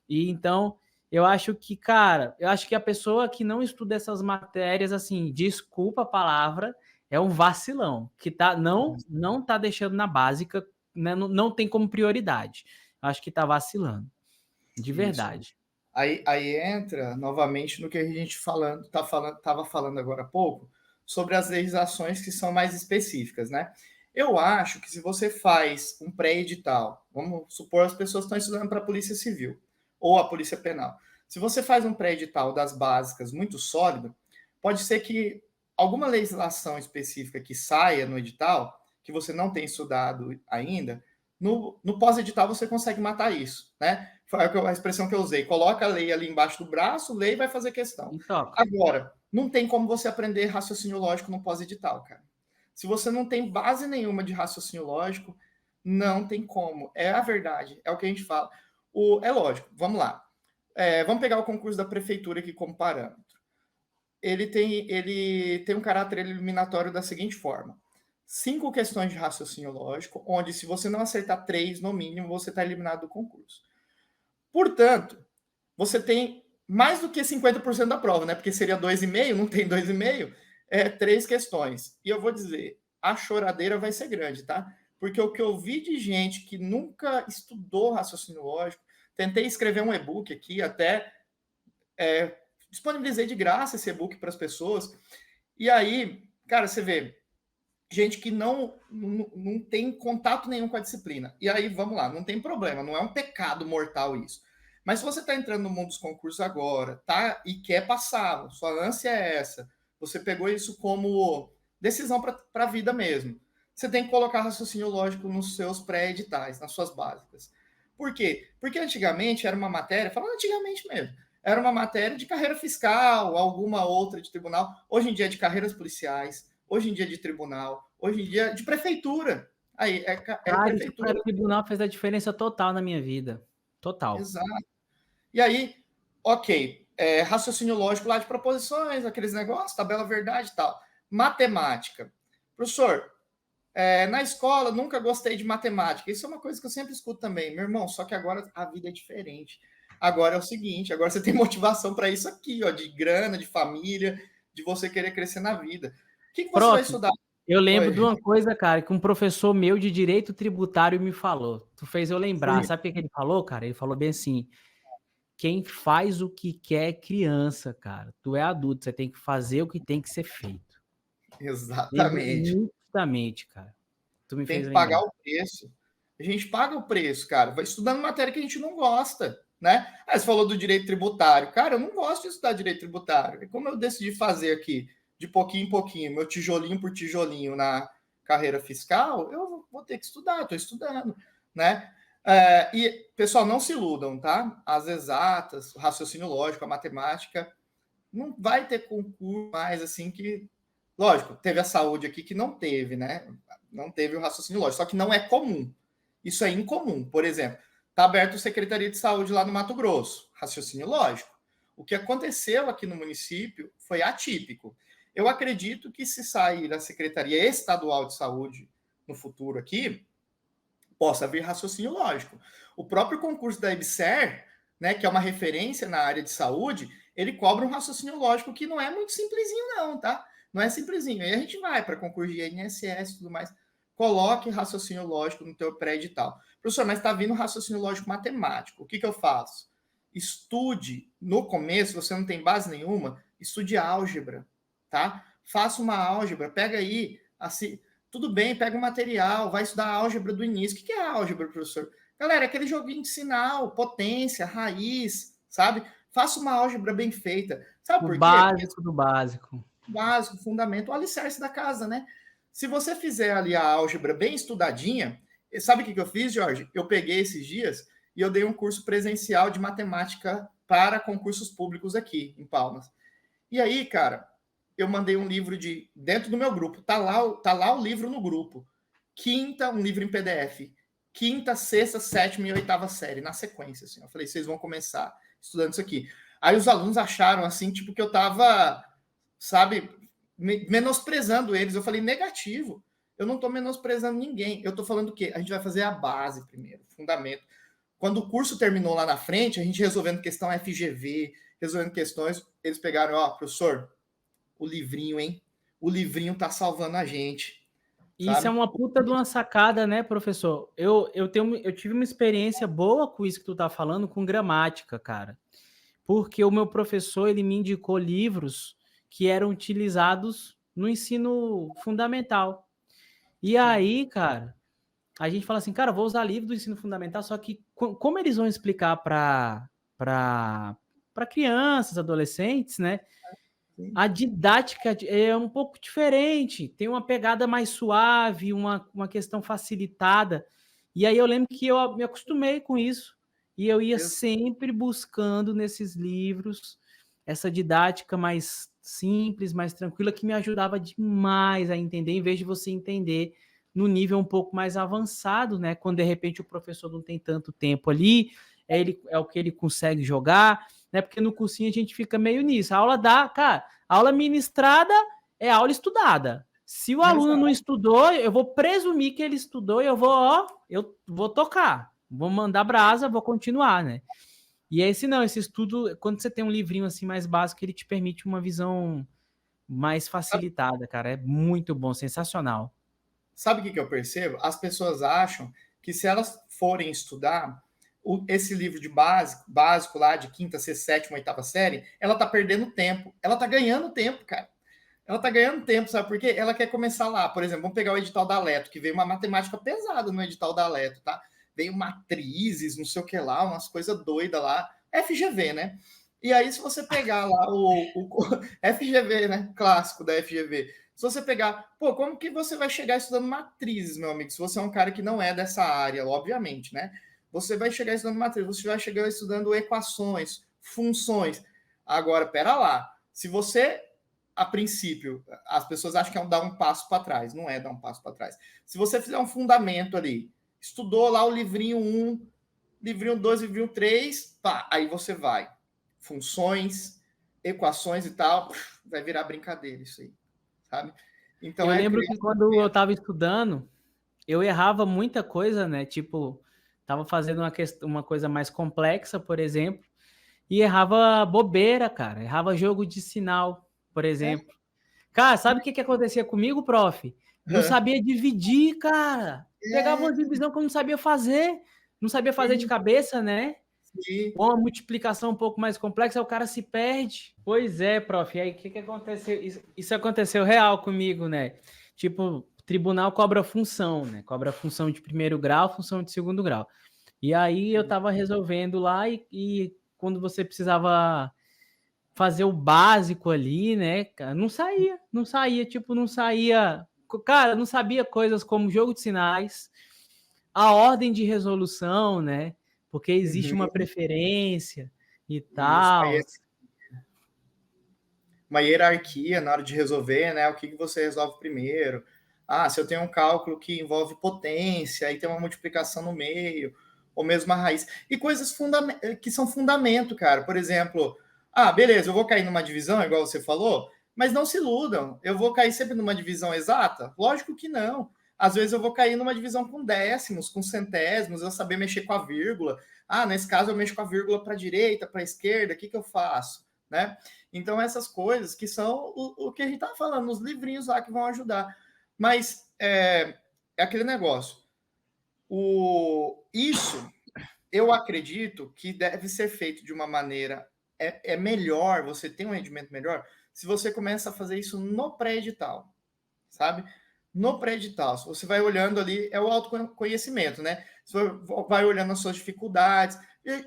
E então, eu acho que, cara, eu acho que a pessoa que não estuda essas matérias, assim, desculpa a palavra, é um vacilão, que não tá deixando na básica, né? Não tem como prioridade. Eu acho que tá vacilando, de Isso. verdade. Aí entra novamente no que a gente estava falando agora há pouco, sobre as legislações que são mais específicas, né? Eu acho que se você faz um pré-edital, vamos supor as pessoas estão estudando para a Polícia Civil ou a Polícia Penal. Se você faz um pré-edital das básicas muito sólido, pode ser que alguma legislação específica que saia no edital, que você não tem estudado ainda, no pós-edital você consegue matar isso, né? Foi a expressão que eu usei. Coloca a lei ali embaixo do braço, lê e vai fazer questão. Agora, não tem como você aprender raciocínio lógico no pós-edital, cara. Se você não tem base nenhuma de raciocínio lógico, não tem como. É a verdade, é o que a gente fala. É lógico, vamos lá. Vamos pegar o concurso da prefeitura aqui como parâmetro. Ele tem um caráter eliminatório da seguinte forma. 5 questões de raciocínio lógico, onde se você não acertar 3, no mínimo, você está eliminado do concurso. Portanto, você tem mais do que 50% da prova, né? Porque seria 2,5, não tem 2,5, 3 questões. E eu vou dizer, a choradeira vai ser grande, tá? Porque o que eu vi de gente que nunca estudou raciocínio lógico, tentei escrever um e-book aqui, até disponibilizei de graça esse e-book para as pessoas. E aí, cara, você vê, gente que não tem contato nenhum com a disciplina. E aí, vamos lá, não tem problema, não é um pecado mortal isso. Mas se você está entrando no mundo dos concursos agora, tá? E quer passar, sua ânsia é essa, você pegou isso como decisão para a vida mesmo. Você tem que colocar raciocínio lógico nos seus pré-editais, nas suas básicas. Por quê? Porque antigamente era uma matéria, falando antigamente mesmo, era uma matéria de carreira fiscal, alguma outra de tribunal. Hoje em dia é de carreiras policiais, hoje em dia de tribunal, hoje em dia de prefeitura. Aí Cara, isso para prefeitura. o tribunal fez a diferença total na minha vida. Total. Exato. E aí, ok, raciocínio lógico lá de proposições, aqueles negócios, tabela verdade e tal. Matemática. Professor, na escola nunca gostei de matemática. Isso é uma coisa que eu sempre escuto também. Meu irmão, só que agora a vida é diferente. Agora é o seguinte, agora você tem motivação para isso aqui, ó, de grana, de família, de você querer crescer na vida. O que você vai estudar? Eu lembro de uma coisa, cara, que um professor meu de direito tributário me falou. Tu fez eu lembrar. Sim. Sabe o que ele falou, cara? Ele falou bem assim: quem faz o que quer é criança, cara. Tu é adulto, você tem que fazer o que tem que ser feito. Exatamente. Justamente, cara. Tu me Tem fez que lembrar. pagar o preço. A gente paga o preço, cara. Vai estudando matéria que a gente não gosta, né? Você falou do direito tributário. Cara, eu não gosto de estudar direito tributário. E como eu decidi fazer aqui, de pouquinho em pouquinho, meu tijolinho por tijolinho na carreira fiscal, eu vou ter que estudar, estou estudando, né? E, pessoal, não se iludam, tá? As exatas, o raciocínio lógico, a matemática, não vai ter concurso mais assim que. Lógico, teve a saúde aqui que não teve, né? Não teve o raciocínio lógico, só que não é comum. Isso é incomum. Por exemplo, está aberto a Secretaria de Saúde lá no Mato Grosso, raciocínio lógico. O que aconteceu aqui no município foi atípico. Eu acredito que se sair da Secretaria Estadual de Saúde no futuro aqui, possa vir raciocínio lógico. O próprio concurso da EBSER, né, que é uma referência na área de saúde, ele cobra um raciocínio lógico que não é muito simplesinho não, tá? Não é simplesinho. Aí a gente vai para concurso de INSS e tudo mais. Coloque raciocínio lógico no teu pré-edital. Professor, mas está vindo raciocínio lógico matemático. O que eu faço? Estude, no começo, você não tem base nenhuma, estude álgebra, tá? Faça uma álgebra, pega aí, assim, tudo bem, pega o material, vai estudar a álgebra do início. O que é a álgebra, professor? Galera, é aquele joguinho de sinal, potência, raiz, sabe? Faça uma álgebra bem feita. Sabe por quê? Básico do básico. Básico, fundamento, o alicerce da casa, né? Se você fizer ali a álgebra bem estudadinha, sabe o que eu fiz, Jorge? Eu peguei esses dias e eu dei um curso presencial de matemática para concursos públicos aqui em Palmas. E aí, cara, eu mandei um livro dentro do meu grupo. Tá lá o livro no grupo. Quinta, um livro em PDF. Quinta, sexta, sétima e oitava série, na sequência. Assim. Eu falei, vocês vão começar estudando isso aqui. Aí os alunos acharam, assim, tipo, que eu tava, sabe, menosprezando eles. Eu falei, negativo. Eu não tô menosprezando ninguém. Eu tô falando o quê? A gente vai fazer a base primeiro, fundamento. Quando o curso terminou lá na frente, a gente resolvendo questão FGV, resolvendo questões, eles pegaram, professor, o livrinho, hein? O livrinho tá salvando a gente. Isso Sabe? é uma puta de uma sacada, né, professor? Eu tive uma experiência boa com isso que tu tá falando, com gramática, cara. Porque o meu professor, ele me indicou livros que eram utilizados no ensino fundamental. E aí, cara, a gente fala assim, cara, vou usar livro do ensino fundamental, só que como eles vão explicar para crianças, adolescentes, né? A didática é um pouco diferente, tem uma pegada mais suave, uma questão facilitada. E aí eu lembro que eu me acostumei com isso. E eu ia sempre buscando nesses livros essa didática mais simples, mais tranquila, que me ajudava demais a entender, em vez de você entender no nível um pouco mais avançado, né? Quando de repente o professor não tem tanto tempo ali, é o que ele consegue jogar, né? Porque no cursinho a gente fica meio nisso. A aula ministrada é aula estudada. Se o aluno não estudou, eu vou presumir que ele estudou e eu vou tocar. Vou mandar brasa, vou continuar, né? E esse estudo, quando você tem um livrinho assim mais básico, ele te permite uma visão mais facilitada, cara. É muito bom, sensacional. Sabe o que eu percebo? As pessoas acham que se elas forem estudar esse livro de básico lá de quinta, sexta, sétima, oitava série, ela tá perdendo tempo. Ela tá ganhando tempo, cara. Ela tá ganhando tempo, sabe por quê? Ela quer começar lá. Por exemplo, vamos pegar o edital da Aleto, que veio uma matemática pesada no edital da Aleto, tá? Veio matrizes, não sei o que lá, umas coisas doidas lá. FGV, né? E aí, se você pegar lá o FGV, né? Clássico da FGV. Se você pegar, pô, como que você vai chegar estudando matrizes, meu amigo? Se você é um cara que não é dessa área, obviamente, né? Você vai chegar estudando matrizes, você vai chegar estudando equações, funções. Agora, pera lá. Se você, a princípio, as pessoas acham que é dar um passo para trás. Não é dar um passo para trás. Se você fizer um fundamento ali, estudou lá o livrinho 1, livrinho 2, livrinho 3, pá, aí você vai. Funções, equações e tal, vai virar brincadeira isso aí, sabe? Então, Eu lembro que quando eu estava estudando, eu errava muita coisa, né? Tipo, estava fazendo uma coisa mais complexa, por exemplo, e errava bobeira, cara. Errava jogo de sinal, por exemplo. Cara, sabe o que acontecia comigo, prof? Não sabia dividir, cara. Pegava uma divisão que eu não sabia fazer. Não sabia fazer de cabeça, né? Ou uma multiplicação um pouco mais complexa, aí o cara se perde. Pois é, prof. E aí, o que aconteceu? Isso aconteceu real comigo, né? Tipo, tribunal cobra função, né? Cobra função de primeiro grau, função de segundo grau. E aí eu tava resolvendo lá e quando você precisava fazer o básico ali, né? Não saía, tipo, não saía. Cara, não sabia coisas como jogo de sinais, a ordem de resolução, né? Porque existe uma preferência e tal. Uma hierarquia na hora de resolver, né? O que você resolve primeiro. Ah, se eu tenho um cálculo que envolve potência, aí tem uma multiplicação no meio, ou mesmo a raiz. E coisas que são fundamento, cara. Por exemplo, beleza, eu vou cair numa divisão, igual você falou, mas não se iludam. Eu vou cair sempre numa divisão exata? Lógico que não. Às vezes eu vou cair numa divisão com décimos, com centésimos, eu saber mexer com a vírgula. Nesse caso eu mexo com a vírgula para a direita, para a esquerda, o que eu faço? Né? Então, essas coisas que são o que a gente está falando, os livrinhos lá que vão ajudar. Mas é aquele negócio. Isso, eu acredito que deve ser feito de uma maneira... É melhor, você tem um rendimento melhor, se você começa a fazer isso no pré-edital, sabe? No pré-edital, se você vai olhando ali, é o autoconhecimento, né? Você vai olhando as suas dificuldades.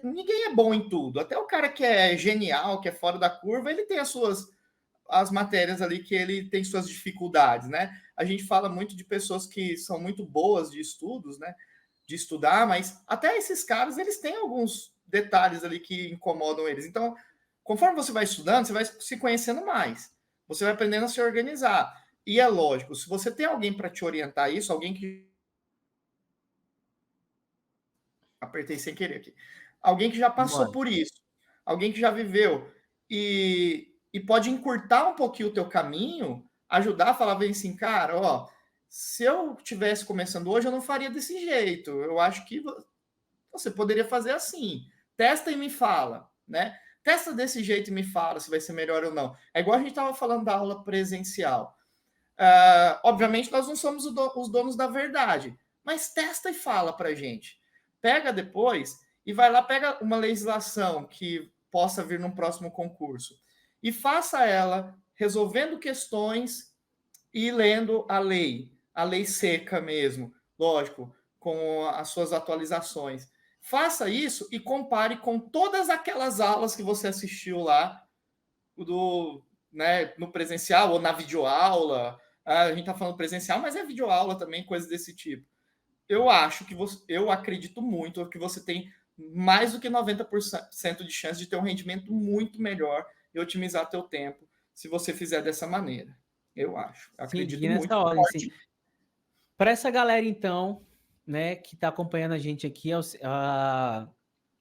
Ninguém é bom em tudo. Até o cara que é genial, que é fora da curva, ele tem as matérias ali que ele tem suas dificuldades, né? A gente fala muito de pessoas que são muito boas de estudos, né? De estudar, mas até esses caras, eles têm alguns detalhes ali que incomodam eles. Então, conforme você vai estudando, você vai se conhecendo mais. Você vai aprendendo a se organizar. E é lógico, se você tem alguém para te orientar isso, alguém que... Apertei sem querer aqui. Alguém que já passou por isso, alguém que já viveu e pode encurtar um pouquinho o teu caminho, ajudar a falar bem assim, cara, ó, se eu tivesse começando hoje, eu não faria desse jeito. Eu acho que você poderia fazer assim. Testa e me fala, né? Testa desse jeito e me fala se vai ser melhor ou não. É igual a gente estava falando da aula presencial. Obviamente, nós não somos os donos da verdade, mas testa e fala para a gente. Pega depois e vai lá, pega uma legislação que possa vir num próximo concurso e faça ela resolvendo questões e lendo a lei seca mesmo, lógico, com as suas atualizações. Faça isso e compare com todas aquelas aulas que você assistiu lá no presencial ou na videoaula. A gente está falando presencial, mas é videoaula também, coisas desse tipo. Eu acredito muito que você tem mais do que 90% de chance de ter um rendimento muito melhor e otimizar teu tempo se você fizer dessa maneira. Eu acho. Acredito muito. Nessa ordem, assim. Para essa galera, então, né, que está acompanhando a gente aqui,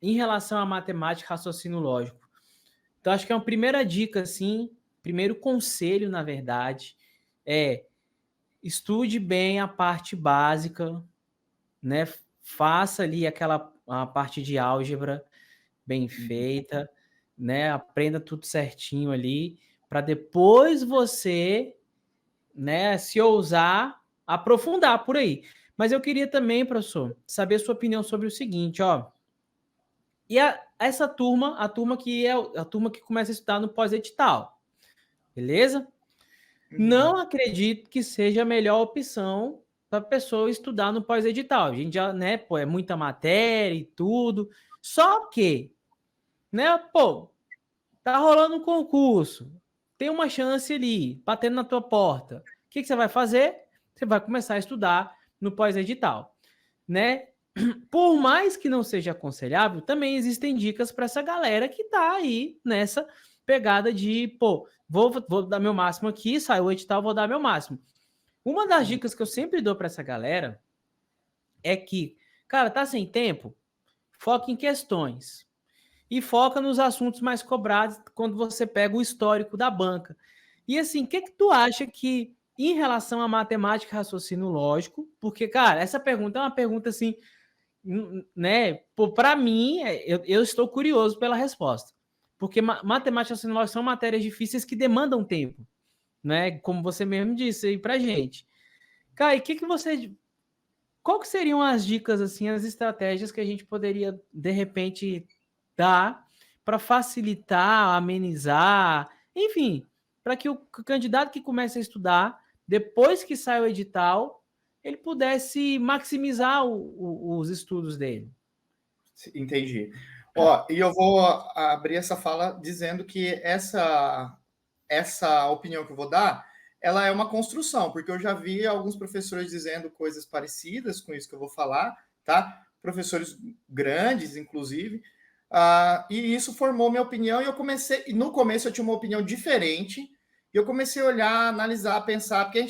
em relação à matemática e raciocínio lógico. Então, acho que é uma primeira dica, assim, primeiro conselho, na verdade, estude bem a parte básica, né? Faça ali a parte de álgebra bem feita, né? Aprenda tudo certinho ali, para depois você, né, se ousar aprofundar por aí. Mas eu queria também, professor, saber a sua opinião sobre o seguinte, ó. E essa turma, a turma que é a turma que começa a estudar no pós-edital, beleza? Não acredito que seja a melhor opção para a pessoa estudar no pós-edital. A gente já, né, pô, é muita matéria e tudo. Só que, né, pô, tá rolando um concurso, tem uma chance ali, batendo na tua porta. O que você vai fazer? Você vai começar a estudar no pós-edital, né? Por mais que não seja aconselhável, também existem dicas para essa galera que tá aí nessa pegada de, pô, vou dar meu máximo aqui, saiu o edital, vou dar meu máximo. Uma das dicas que eu sempre dou para essa galera é que, cara, tá sem tempo? Foca em questões. E foca nos assuntos mais cobrados quando você pega o histórico da banca. E assim, o que tu acha que, em relação à matemática e raciocínio lógico, porque, cara, essa pergunta é uma pergunta assim, né? Para mim, eu estou curioso pela resposta. Porque matemática e raciocínio lógico são matérias difíceis que demandam tempo, né? Como você mesmo disse aí pra gente. Cara, e qual que seriam as dicas, assim, as estratégias que a gente poderia, de repente, dar para facilitar, amenizar, enfim, para que o candidato que comece a estudar, depois que sai o edital, ele pudesse maximizar os estudos dele? Entendi. Ó, e eu vou abrir essa fala dizendo que essa opinião que eu vou dar, ela é uma construção, porque eu já vi alguns professores dizendo coisas parecidas com isso que eu vou falar, tá? Professores grandes, inclusive, e isso formou minha opinião, e eu comecei, e no começo eu tinha uma opinião diferente, e eu comecei a olhar, analisar, pensar, porque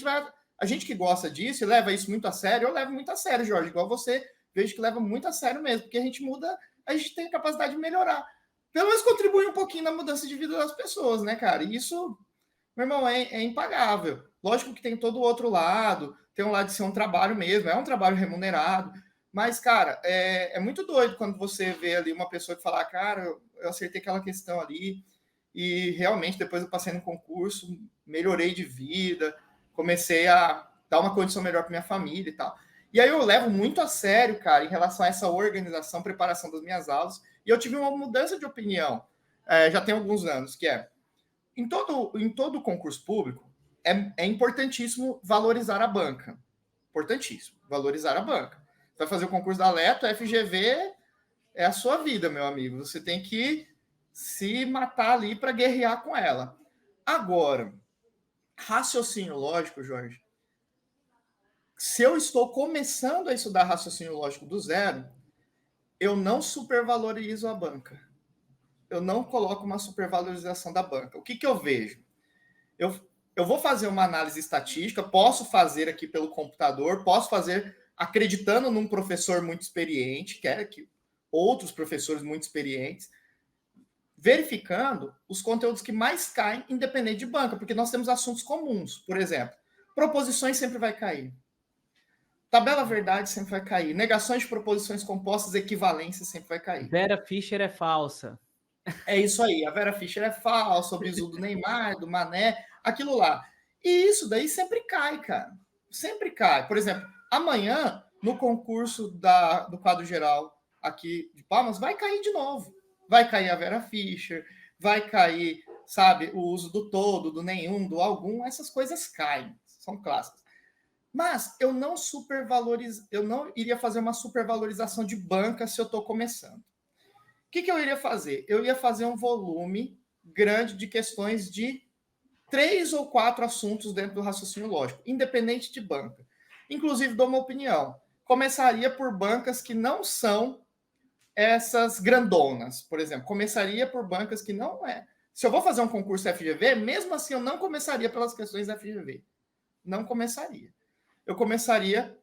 a gente que gosta disso e leva isso muito a sério, eu levo muito a sério, Jorge, igual você, vejo que leva muito a sério mesmo, porque a gente muda, a gente tem capacidade de melhorar. Pelo menos contribui um pouquinho na mudança de vida das pessoas, né, cara? E isso, meu irmão, é impagável. Lógico que tem todo o outro lado, tem um lado de ser um trabalho mesmo, é um trabalho remunerado, mas, cara, é muito doido quando você vê ali uma pessoa que fala, cara, eu acertei aquela questão ali, e realmente depois eu passei no concurso, melhorei de vida, comecei a dar uma condição melhor para minha família e tal. E aí eu levo muito a sério, cara, em relação a essa organização, preparação das minhas aulas, e eu tive uma mudança de opinião, já tem alguns anos, que é, em todo concurso público, é importantíssimo valorizar a banca. Importantíssimo, valorizar a banca. Você vai fazer o concurso da Leto, a FGV é a sua vida, meu amigo. Você tem que se matar ali para guerrear com ela. Agora, raciocínio lógico, Jorge, se eu estou começando a estudar raciocínio lógico do zero, eu não supervalorizo a banca. Eu não coloco uma supervalorização da banca. O que eu vejo? Eu vou fazer uma análise estatística, posso fazer aqui pelo computador, posso fazer acreditando num professor muito experiente, que outros professores muito experientes, verificando os conteúdos que mais caem, independente de banca, porque nós temos assuntos comuns. Por exemplo, proposições sempre vai cair. Tabela verdade sempre vai cair. Negações de proposições compostas, equivalência sempre vai cair. Vera Fischer é falsa. É isso aí. A Vera Fischer é falsa, o bizu do Neymar, do Mané, aquilo lá. E isso daí sempre cai, cara. Sempre cai. Por exemplo, amanhã, no concurso do quadro geral aqui de Palmas, vai cair de novo. Vai cair a Vera Fischer, vai cair, sabe, o uso do todo, do nenhum, do algum, essas coisas caem, são clássicas. Mas eu não iria fazer uma supervalorização de banca se eu estou começando. O que eu iria fazer? Eu ia fazer um volume grande de questões de 3 ou 4 assuntos dentro do raciocínio lógico, independente de banca. Inclusive, dou uma opinião. Começaria por bancas que não são essas grandonas, por exemplo. Começaria por bancas que não é. Se eu vou fazer um concurso FGV, mesmo assim eu não começaria pelas questões da FGV. Não começaria. Eu começaria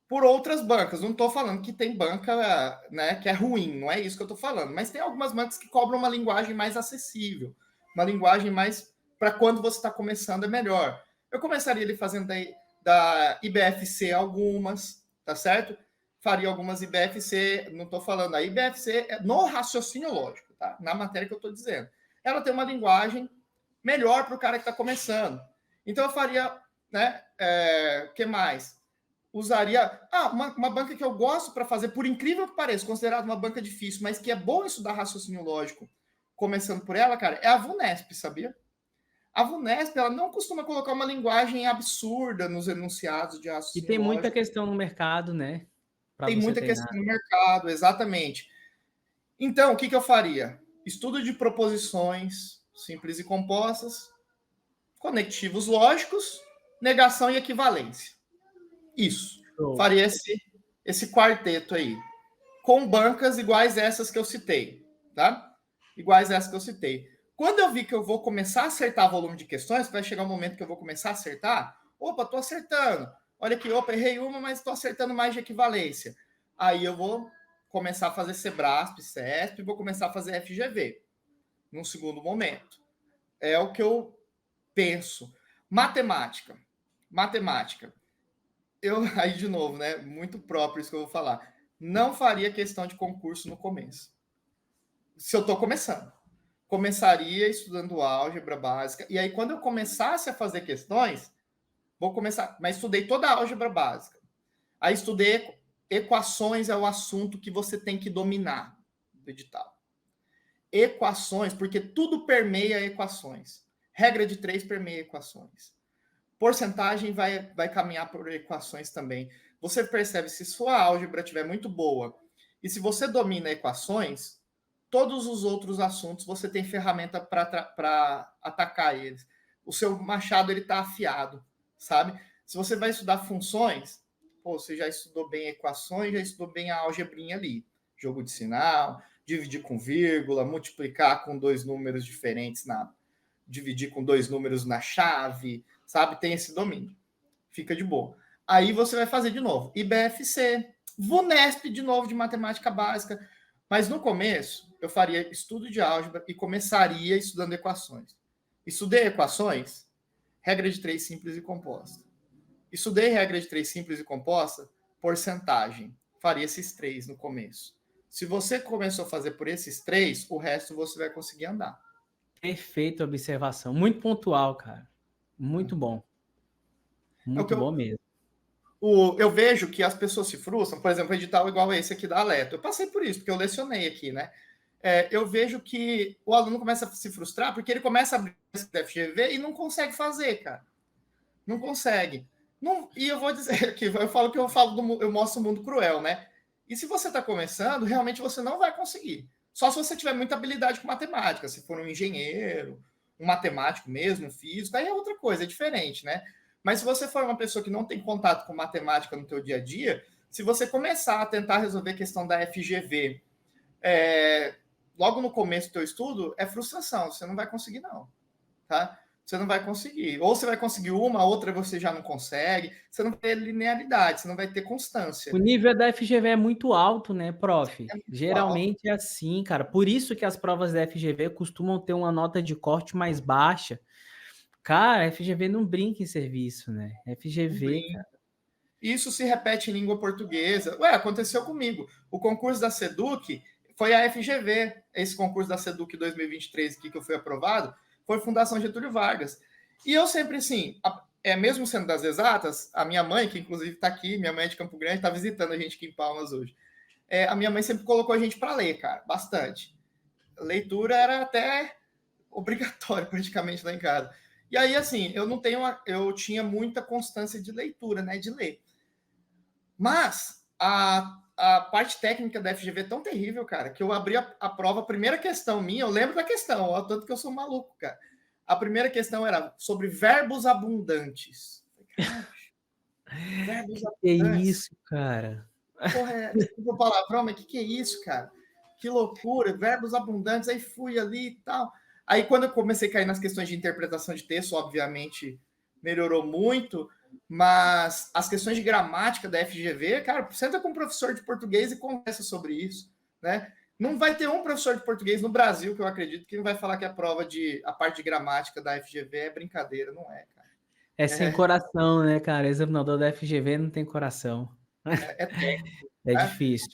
por outras bancas. Não estou falando que tem banca, né, que é ruim, não é isso que eu estou falando. Mas tem algumas bancas que cobram uma linguagem mais uma linguagem mais para quando você está começando é melhor. Eu começaria ali fazendo da IBFC algumas, tá certo? Faria algumas IBFC, não estou falando, a IBFC é no raciocínio lógico, tá? Na matéria que eu estou dizendo. Ela tem uma linguagem melhor para o cara que está começando. Então eu faria, né? Que mais? Usaria uma banca que eu gosto para fazer, por incrível que pareça, considerada uma banca difícil, mas que é bom estudar raciocínio lógico, começando por ela, cara, é a VUNESP, sabia? A VUNESP, ela não costuma colocar uma linguagem absurda nos enunciados de E raciocínio tem muita lógico. questão no mercado, né? Para Tem você muita treinar. questão no mercado, exatamente. Então, o que eu faria? Estudo de proposições simples e compostas, conectivos lógicos, negação e equivalência. Isso. Show. Faria esse quarteto aí, com bancas iguais essas que eu citei, tá? Iguais essas que eu citei. Quando eu vi que eu vou começar a acertar volume de questões, vai chegar um momento que eu vou começar a acertar, opa, tô acertando. Olha aqui, opa, errei uma, mas estou acertando mais de equivalência. Aí eu vou começar a fazer Sebrasp, CESP, e vou começar a fazer FGV, num segundo momento. É o que eu penso. Matemática. Aí de novo, né? Muito próprio isso que eu vou falar. Não faria questão de concurso no começo. Se eu estou começando. Começaria estudando álgebra básica. E aí, quando eu começasse a fazer questões, vou começar. Mas estudei toda a álgebra básica. Aí estudei equações, é o assunto que você tem que dominar do edital. Equações, porque tudo permeia equações. Regra de 3 permeia equações. Porcentagem vai caminhar por equações também. Você percebe, se sua álgebra estiver muito boa e se você domina equações, todos os outros assuntos você tem ferramenta para atacar eles. O seu machado ele está afiado, sabe? Se você vai estudar funções, você já estudou bem equações, já estudou bem a algebrinha ali. Jogo de sinal, dividir com vírgula, multiplicar com dois números diferentes, dividir com dois números na chave, sabe? Tem esse domínio. Fica de boa. Aí você vai fazer de novo. IBFC, VUNESP de novo de matemática básica. Mas no começo, eu faria estudo de álgebra e começaria estudando equações. Estudei equações, regra de 3 simples e composta. Estudei regra de 3 simples e composta, porcentagem. Faria esses 3 no começo. Se você começou a fazer por esses 3, o resto você vai conseguir andar. Perfeita observação. Muito pontual, cara. Muito bom. Muito bom mesmo. Eu vejo que as pessoas se frustram, por exemplo, edital igual esse aqui da Aleto. Eu passei por isso, porque eu lecionei aqui, né? Eu vejo que o aluno começa a se frustrar porque ele começa a abrir esse FGV e não consegue fazer, cara. Não consegue. Não, e eu vou dizer aqui, eu mostro o mundo cruel, né? E se você está começando, realmente você não vai conseguir. Só se você tiver muita habilidade com matemática, se for um engenheiro, um matemático mesmo, um físico, aí é outra coisa, é diferente, né? Mas se você for uma pessoa que não tem contato com matemática no teu dia a dia, se você começar a tentar resolver a questão da FGV logo no começo do teu estudo, é frustração, você não vai conseguir não, tá? Você não vai conseguir. Ou você vai conseguir uma, outra você já não consegue, você não vai ter linearidade, você não vai ter constância. O nível da FGV é muito alto, né, prof? Geralmente alto. é assim, cara. Por isso que as provas da FGV costumam ter uma nota de corte mais baixa. Cara, FGV não brinca em serviço, né? FGV, cara. Isso se repete em língua portuguesa. Aconteceu comigo. O concurso da SEDUC foi a FGV. Esse concurso da SEDUC 2023 aqui que eu fui aprovado foi Fundação Getúlio Vargas. E eu sempre, assim, mesmo sendo das exatas, a minha mãe, que inclusive está aqui, minha mãe é de Campo Grande, está visitando a gente aqui em Palmas hoje. A minha mãe sempre colocou a gente para ler, cara, bastante. Leitura era até obrigatório praticamente lá em casa. E aí, assim, eu tinha muita constância de leitura, né, de ler. Mas a parte técnica da FGV é tão terrível, cara, que eu abri a prova, a primeira questão minha, eu lembro da questão, ó, tanto que eu sou maluco, cara. A primeira questão era sobre verbos abundantes. Verbos abundantes. Que isso, cara? Porra, desculpa o palavrão, mas que é isso, cara? Que loucura, verbos abundantes, aí fui ali e tal. Aí quando eu comecei a cair nas questões de interpretação de texto, obviamente melhorou muito, mas as questões de gramática da FGV, cara, senta com um professor de português e conversa sobre isso, né? Não vai ter um professor de português no Brasil que eu acredito que não vai falar que a parte de gramática da FGV é brincadeira, não é, cara. É sem coração, né, cara? Examinador da FGV não tem coração. É técnico, É né? difícil.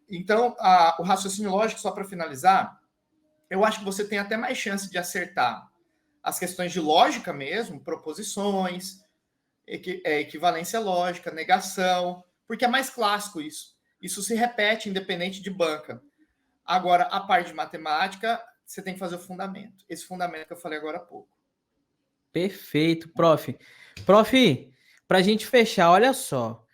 Então, o raciocínio lógico, só para finalizar, eu acho que você tem até mais chance de acertar as questões de lógica mesmo, proposições, equivalência lógica, negação, porque é mais clássico isso. Isso se repete independente de banca. Agora, a parte de matemática, você tem que fazer o fundamento. Esse fundamento que eu falei agora há pouco. Perfeito, prof. Prof, para a gente fechar, olha só.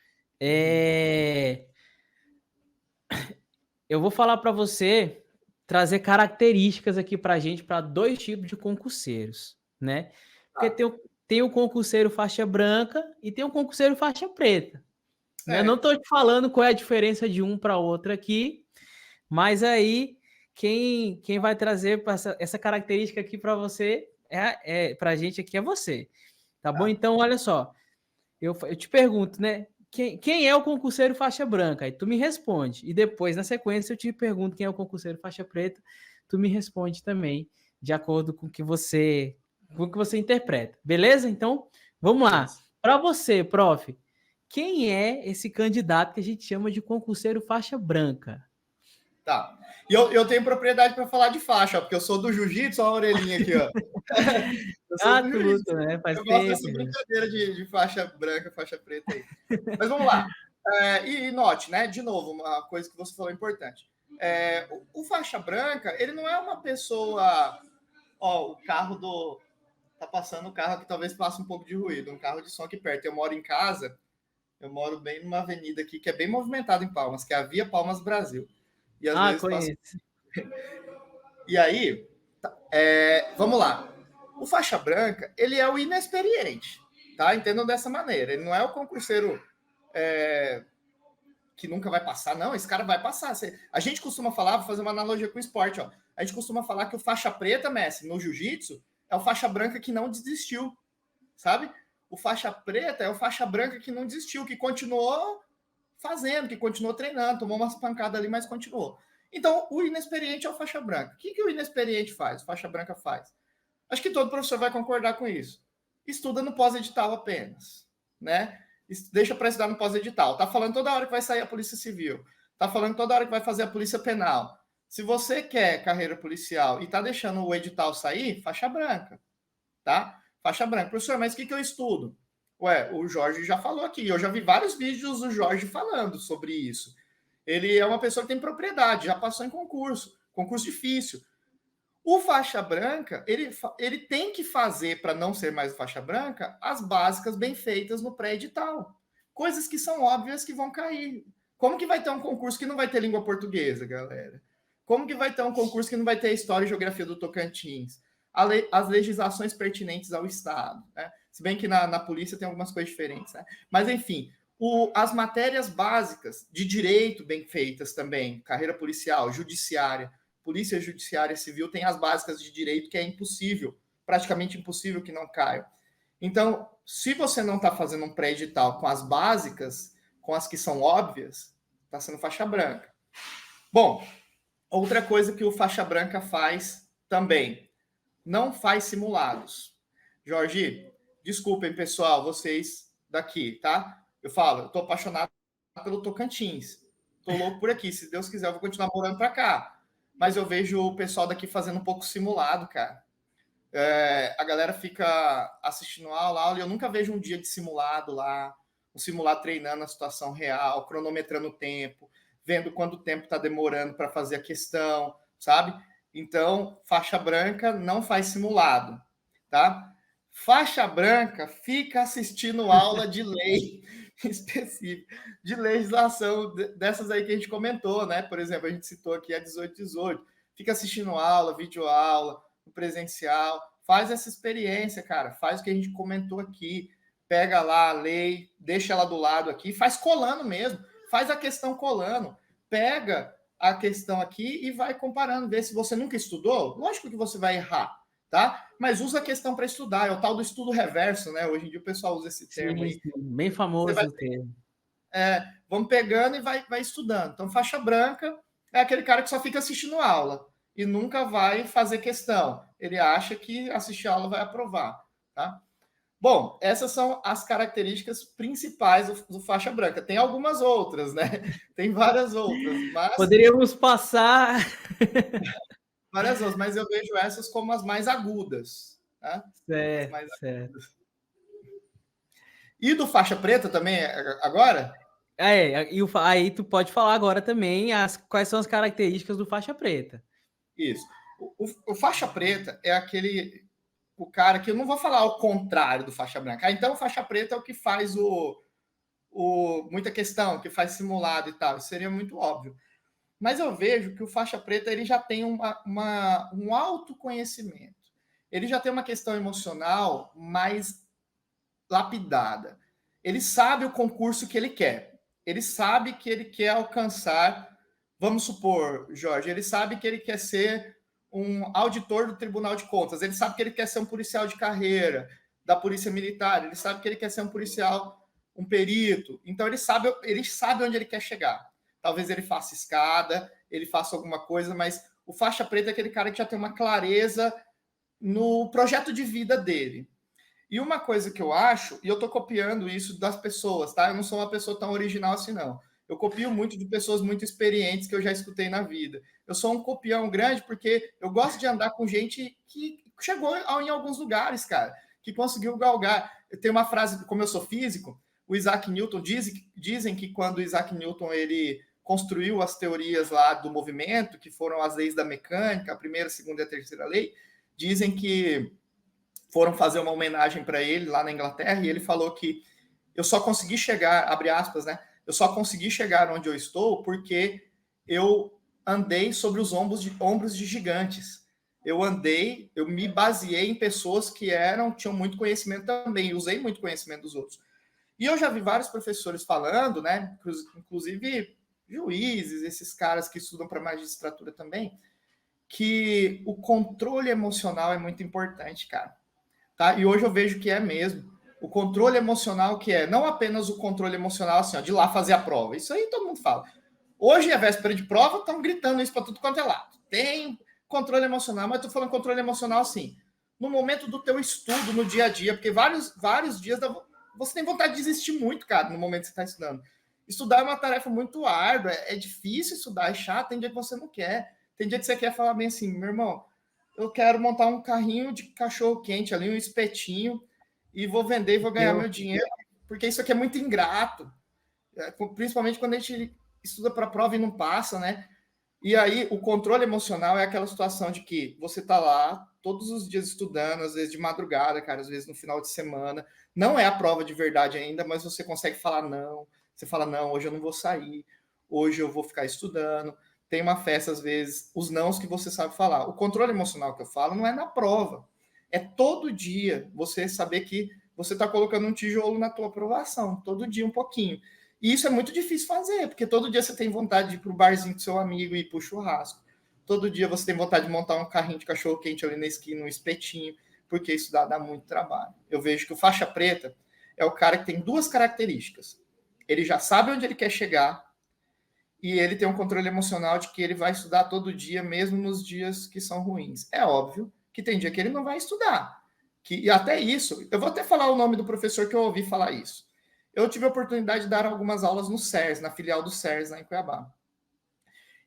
Eu vou falar para você trazer características aqui para a gente para 2 tipos de concurseiros, né? Porque tem o concurseiro faixa branca e tem o concurseiro faixa preta. Né? Não estou te falando qual é a diferença de um para outro aqui, mas aí quem vai trazer essa característica aqui para você, para a gente aqui é você. Tá bom? Então, olha só. Eu te pergunto, né? Quem é o concurseiro faixa branca? Aí tu me responde. E depois, na sequência, eu te pergunto quem é o concurseiro faixa preta. Tu me responde também, de acordo com o que você interpreta. Beleza? Então, vamos lá. Para você, prof, quem é esse candidato que a gente chama de concurseiro faixa branca? Tá. E eu tenho propriedade para falar de faixa, porque eu sou do jiu-jitsu, olha a orelhinha aqui, ó. Eu sou do jiu-jitsu, né? Faz eu tempo, gosto dessa brincadeira de faixa branca, faixa preta aí. Mas vamos lá. E note, né? De novo, uma coisa que você falou importante. O faixa branca, ele não é uma pessoa. Ó, o carro do. Tá passando o carro que talvez passe um pouco de ruído, um carro de som aqui perto. Eu moro em casa, eu moro bem numa avenida aqui que é bem movimentada em Palmas, que é a Via Palmas Brasil. E às vezes conheço. E aí, vamos lá. O faixa branca, ele é o inexperiente, tá? Entendam dessa maneira. Ele não é o concurseiro que nunca vai passar, não. Esse cara vai passar. A gente costuma falar, vou fazer uma analogia com o esporte, ó. A gente costuma falar que o faixa preta, Messi, no jiu-jitsu, é o faixa branca que não desistiu, sabe? O faixa preta é o faixa branca que não desistiu, que continuou fazendo, que continuou treinando, tomou umas pancadas ali, mas continuou. Então, o inexperiente é o faixa branca. O que o inexperiente faz? O faixa branca faz? Acho que todo professor vai concordar com isso. Estuda no pós-edital apenas, né? Deixa para estudar no pós-edital. Tá falando toda hora que vai sair a Polícia Civil. Tá falando toda hora que vai fazer a Polícia Penal. Se você quer carreira policial e tá deixando o edital sair, faixa branca, tá? Faixa branca. Professor, mas o que eu estudo? Ué, o Jorge já falou aqui. Eu já vi vários vídeos do Jorge falando sobre isso. Ele é uma pessoa que tem propriedade, já passou em concurso difícil. O faixa branca, ele tem que fazer, para não ser mais faixa branca, as básicas bem feitas no pré-edital. Coisas que são óbvias que vão cair. Como que vai ter um concurso que não vai ter língua portuguesa, galera? Como que vai ter um concurso que não vai ter história e geografia do Tocantins? As legislações pertinentes ao Estado, né? Se bem que na polícia tem algumas coisas diferentes, né? Mas, enfim, as matérias básicas de direito bem feitas também, carreira policial, judiciária, polícia judiciária civil tem as básicas de direito que é impossível, praticamente impossível que não caiam. Então, se você não está fazendo um pré-edital com as básicas, com as que são óbvias, está sendo faixa branca. Bom, outra coisa que o faixa branca faz também, não faz simulados. Jorge, desculpem, pessoal, vocês daqui, tá? Eu estou apaixonado pelo Tocantins. Estou louco por aqui. Se Deus quiser, eu vou continuar morando para cá. Mas eu vejo o pessoal daqui fazendo um pouco simulado, cara. A galera fica assistindo aula e eu nunca vejo um dia de simulado lá, um simulado treinando a situação real, cronometrando o tempo, vendo quanto tempo está demorando para fazer a questão, sabe? Então, faixa branca não faz simulado, tá? Faixa branca fica assistindo aula de lei específica, de legislação dessas aí que a gente comentou, né? Por exemplo, a gente citou aqui a 1818. Fica assistindo aula, videoaula, no presencial, faz essa experiência, cara, faz o que a gente comentou aqui, pega lá a lei, deixa ela do lado aqui, faz colando mesmo, faz a questão colando, pega a questão aqui e vai comparando, vê se você nunca estudou, lógico que você vai errar, tá? Mas usa a questão para estudar, é o tal do estudo reverso, né? Hoje em dia o pessoal usa esse termo aí. Sim, bem famoso o termo. Vamos pegando e vai estudando. Então, faixa branca é aquele cara que só fica assistindo aula e nunca vai fazer questão. Ele acha que assistir aula vai aprovar, tá? Bom, essas são as características principais do faixa branca. Tem algumas outras, né? Tem várias outras, mas Poderíamos passar. mas eu vejo essas como as mais agudas, tá? As Certo, mais certo. agudas. E do faixa preta também, agora? Aí tu pode falar agora também quais são as características do faixa preta. Isso. O faixa preta é o cara que eu não vou falar o contrário do faixa branca. Então, o faixa preta é o que faz muita questão, que faz simulado e tal. Isso seria muito óbvio. Mas eu vejo que o faixa preta ele já tem um autoconhecimento. Ele já tem uma questão emocional mais lapidada. Ele sabe o concurso que ele quer. Ele sabe que ele quer alcançar, vamos supor, Jorge, ele sabe que ele quer ser um auditor do Tribunal de Contas, ele sabe que ele quer ser um policial de carreira da Polícia Militar, ele sabe que ele quer ser um policial, um perito. Então ele sabe onde ele quer chegar. Talvez ele faça escada, ele faça alguma coisa, mas o faixa preta é aquele cara que já tem uma clareza no projeto de vida dele. E uma coisa que eu acho, e eu estou copiando isso das pessoas, tá? Eu não sou uma pessoa tão original assim, não. Eu copio muito de pessoas muito experientes que eu já escutei na vida. Eu sou um copião grande porque eu gosto de andar com gente que chegou em alguns lugares, cara, que conseguiu galgar. Tem uma frase, como eu sou físico, o Isaac Newton dizem que quando o Isaac Newton ele construiu as teorias lá do movimento, que foram as leis da mecânica, a primeira, a segunda e a terceira lei, dizem que foram fazer uma homenagem para ele lá na Inglaterra e ele falou que eu só consegui chegar, abre aspas, né? Eu só consegui chegar onde eu estou porque eu andei sobre os ombros de gigantes. Eu me baseei em pessoas que tinham muito conhecimento também, usei muito conhecimento dos outros. E eu já vi vários professores falando, né? Inclusive juízes, esses caras que estudam para magistratura também, que o controle emocional é muito importante, cara. Tá? E hoje eu vejo que é mesmo. O controle emocional que é, não apenas o controle emocional assim, ó, de ir lá fazer a prova. Isso aí todo mundo fala. Hoje é véspera de prova, estão gritando isso para tudo quanto é lado. Tem controle emocional, mas estou falando controle emocional assim, no momento do teu estudo, no dia a dia, porque vários dias você tem vontade de desistir muito, cara, no momento que você está estudando. Estudar é uma tarefa muito árdua, é difícil estudar, é chato, tem dia que você não quer. Tem dia que você quer falar bem assim, meu irmão, eu quero montar um carrinho de cachorro quente ali, um espetinho, e vou vender e vou ganhar meu dinheiro, porque isso aqui é muito ingrato, principalmente quando a gente estuda para a prova e não passa, né? E aí o controle emocional é aquela situação de que você tá lá todos os dias estudando, às vezes de madrugada, cara, às vezes no final de semana, não é a prova de verdade ainda, mas você consegue falar não, você fala não, hoje eu não vou sair, hoje eu vou ficar estudando. Tem uma festa, às vezes, os nãos que você sabe falar. O controle emocional que eu falo não é na prova. É todo dia você saber que você está colocando um tijolo na tua aprovação. Todo dia um pouquinho. E isso é muito difícil fazer, porque todo dia você tem vontade de ir para o barzinho do seu amigo e ir para o churrasco. Todo dia você tem vontade de montar um carrinho de cachorro-quente ali na esquina, um espetinho, porque isso dá muito trabalho. Eu vejo que o faixa preta é o cara que tem duas características. Ele já sabe onde ele quer chegar, e ele tem um controle emocional de que ele vai estudar todo dia, mesmo nos dias que são ruins. É óbvio que tem dia que ele não vai estudar. E até isso, eu vou até falar o nome do professor que eu ouvi falar isso. Eu tive a oportunidade de dar algumas aulas no SERS, na filial do SERS, lá em Cuiabá.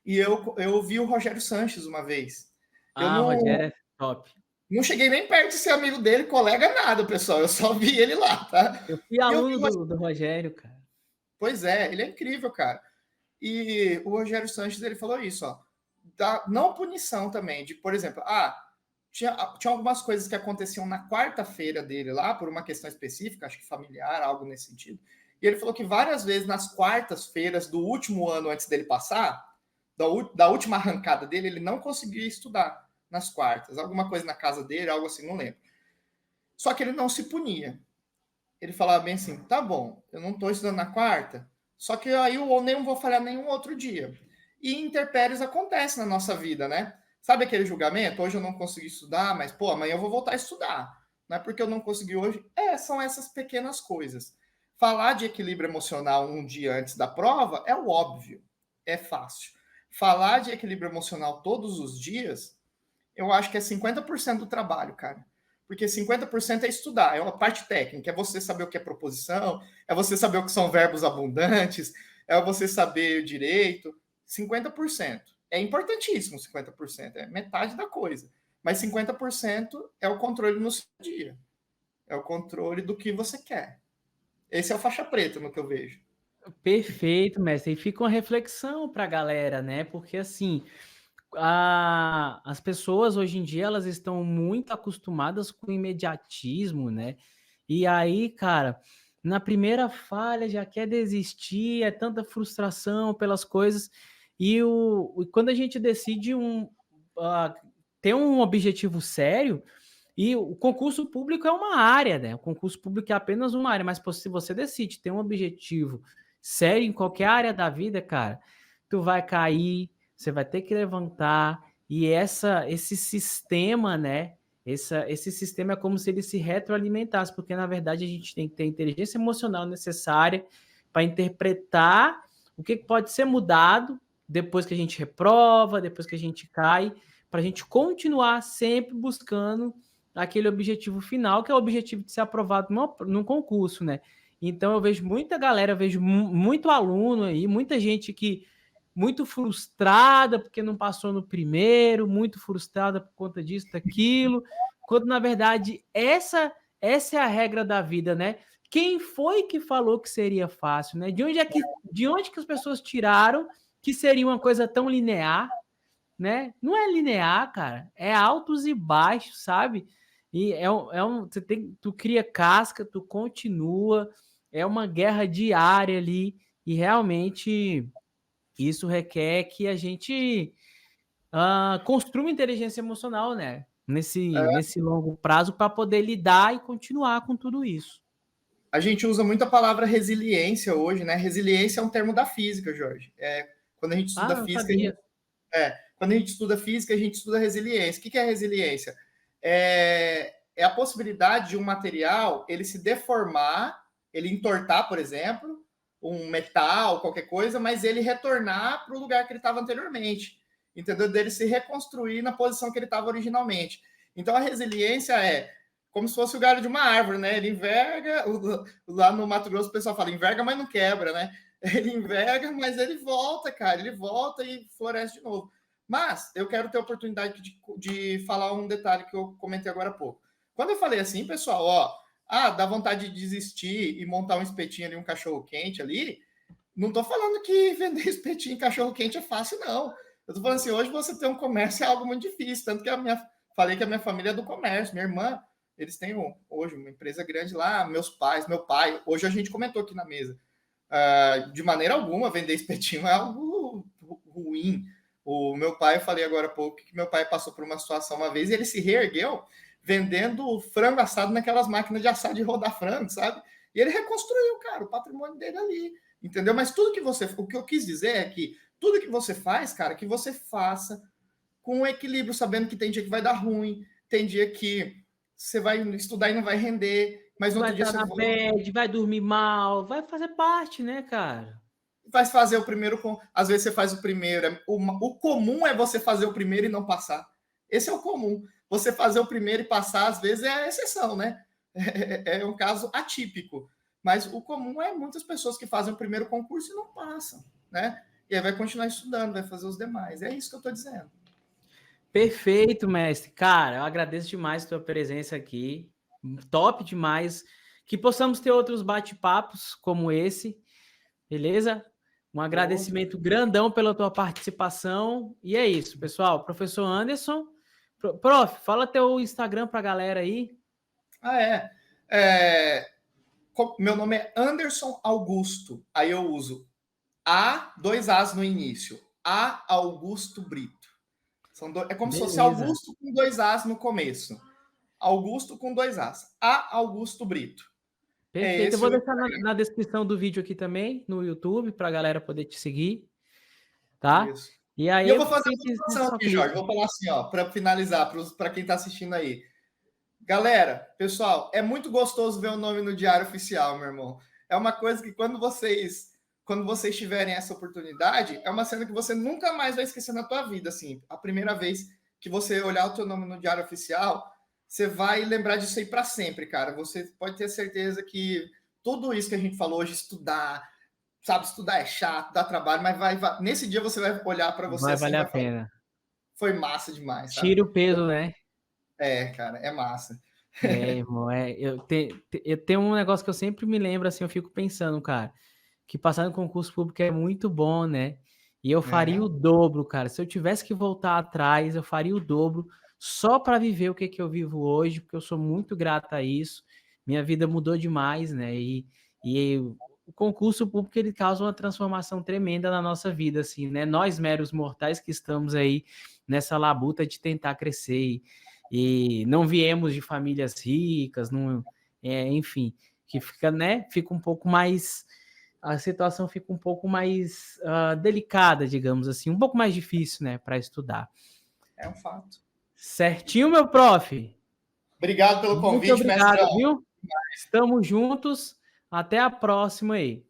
E eu ouvi o Rogério Sanches uma vez. Eu Ah, o Rogério é top. não cheguei nem perto de ser amigo dele, colega nada, pessoal. Eu só vi ele lá, tá? Eu fui aluno do Rogério, cara. Pois é, ele é incrível, cara. E o Rogério Sanches, ele falou isso, ó, da não punição também, de, por exemplo, tinha algumas coisas que aconteciam na quarta-feira dele lá, por uma questão específica, acho que familiar, algo nesse sentido, e ele falou que várias vezes nas quartas-feiras do último ano antes dele passar, da última arrancada dele, ele não conseguia estudar nas quartas, alguma coisa na casa dele, algo assim, não lembro. Só que ele não se punia. Ele falava bem assim, tá bom, eu não estou estudando na quarta, só que aí eu nem vou falhar nenhum outro dia. E intempéries acontecem na nossa vida, né? Sabe aquele julgamento? Hoje eu não consegui estudar, mas, pô, amanhã eu vou voltar a estudar. Não é porque eu não consegui hoje. São essas pequenas coisas. Falar de equilíbrio emocional um dia antes da prova é o óbvio. É fácil. Falar de equilíbrio emocional todos os dias, eu acho que é 50% do trabalho, cara. porque 50% é estudar, é uma parte técnica, é você saber o que é proposição, é você saber o que são verbos abundantes, é você saber o direito. 50%. É importantíssimo 50%, é metade da coisa. Mas 50% é o controle no seu dia. É o controle do que você quer. Esse é o faixa preta, no que eu vejo. Perfeito, mestre. E fica uma reflexão para a galera, né? Porque assim, as pessoas hoje em dia elas estão muito acostumadas com o imediatismo, né? E aí, cara, na primeira falha já quer desistir, é tanta frustração pelas coisas. E quando a gente decide ter um objetivo sério, e o concurso público é uma área, né? O concurso público é apenas uma área, mas se você decide ter um objetivo sério em qualquer área da vida, cara, tu vai cair, você vai ter que levantar, e esse sistema, né? Esse sistema é como se ele se retroalimentasse, porque na verdade a gente tem que ter a inteligência emocional necessária para interpretar o que pode ser mudado depois que a gente reprova, depois que a gente cai, para a gente continuar sempre buscando aquele objetivo final, que é o objetivo de ser aprovado num concurso, né? Então eu vejo muita galera, vejo muito aluno aí, muita gente que muito frustrada porque não passou no primeiro, muito frustrada por conta disso, daquilo, quando na verdade essa é a regra da vida, né? Quem foi que falou que seria fácil, né? De onde que as pessoas tiraram que seria uma coisa tão linear, né? Não é linear, cara, é altos e baixos, sabe? E tu cria casca, tu continua, é uma guerra diária ali, e realmente isso requer que a gente construa uma inteligência emocional, né? Nesse longo prazo, para poder lidar e continuar com tudo isso. A gente usa muito a palavra resiliência hoje, né? Resiliência é um termo da física, Jorge. Quando a gente estuda Não física, sabia. quando a gente estuda física, a gente estuda resiliência. O que é resiliência? É a possibilidade de um material ele se deformar, ele entortar, por exemplo, um metal, qualquer coisa, mas ele retornar para o lugar que ele estava anteriormente. Entendeu? Dele se reconstruir na posição que ele estava originalmente. Então, a resiliência é como se fosse o galho de uma árvore, né? Ele enverga, lá no Mato Grosso o pessoal fala, enverga, mas não quebra, né? Ele enverga, mas ele volta, cara, ele volta e floresce de novo. Mas eu quero ter a oportunidade de falar um detalhe que eu comentei agora há pouco. Quando eu falei assim, pessoal, dá vontade de desistir e montar um espetinho ali, um cachorro quente ali, não tô falando que vender espetinho e cachorro quente é fácil, não. Eu tô falando assim, hoje você ter um comércio é algo muito difícil, tanto que falei que a minha família é do comércio, minha irmã, eles têm hoje uma empresa grande lá, meu pai, hoje a gente comentou aqui na mesa, de maneira alguma vender espetinho é algo ruim. O meu pai, eu falei agora há pouco que meu pai passou por uma situação uma vez e ele se reergueu vendendo frango assado naquelas máquinas de assar de rodar frango, sabe? E ele reconstruiu, cara, o patrimônio dele ali, entendeu? Mas o que eu quis dizer é que tudo que você faz, cara, que você faça com equilíbrio, sabendo que tem dia que vai dar ruim, tem dia que você vai estudar e não vai render, mas no Vai outro dia estar você na bad, vai dormir mal, vai fazer parte, né, cara? vai fazer o primeiro às vezes você faz o primeiro. O comum é você fazer o primeiro e não passar. Esse é o comum. Você fazer o primeiro e passar, às vezes, é a exceção, né? É um caso atípico. Mas o comum é muitas pessoas que fazem o primeiro concurso e não passam, né? E aí vai continuar estudando, vai fazer os demais. É isso que eu estou dizendo. Perfeito, mestre. Cara, eu agradeço demais a tua presença aqui. Top demais. Que possamos ter outros bate-papos como esse, beleza? Um agradecimento grandão pela tua participação. E é isso, pessoal. Professor Anderson. Prof, fala teu Instagram pra galera aí. Meu nome é Anderson Augusto. Aí eu uso dois As no início. Augusto Brito. É como se fosse Beleza. Augusto com dois As no começo. Augusto com dois As. Augusto Brito. Perfeito. Eu vou deixar na descrição do vídeo aqui também, no YouTube, para a galera poder te seguir, tá? Isso. E aí eu vou fazer uma situação aqui, clica. Jorge. Vou falar assim, para finalizar, para quem está assistindo aí. Galera, pessoal, é muito gostoso ver o nome no Diário Oficial, meu irmão. É uma coisa que quando vocês tiverem essa oportunidade, é uma cena que você nunca mais vai esquecer na tua vida, assim. A primeira vez que você olhar o teu nome no Diário Oficial, você vai lembrar disso aí para sempre, cara. Você pode ter certeza que tudo isso que a gente falou hoje, estudar, sabe, estudar é chato, dá trabalho, mas nesse dia você vai olhar para você Vai assim e valer a vai falar, pena. foi massa demais, sabe? Tira o peso, né? É, cara, é massa. É, irmão, eu tenho um negócio que eu sempre me lembro, assim, eu fico pensando, cara, que passar no concurso público é muito bom, né? E eu faria É, o dobro, cara. Se eu tivesse que voltar atrás, eu faria o dobro só para viver o que eu vivo hoje, porque eu sou muito grato a isso. Minha vida mudou demais, né? E o concurso público ele causa uma transformação tremenda na nossa vida, assim, né? Nós meros mortais que estamos aí nessa labuta de tentar crescer e não viemos de famílias ricas, não, enfim, que fica, né? Fica um pouco mais a situação fica um pouco mais delicada, digamos assim, um pouco mais difícil, né, para estudar. é um fato. Certinho, meu prof? Obrigado pelo Muito convite, mestrão. obrigado, viu? Estamos juntos. Até a próxima aí.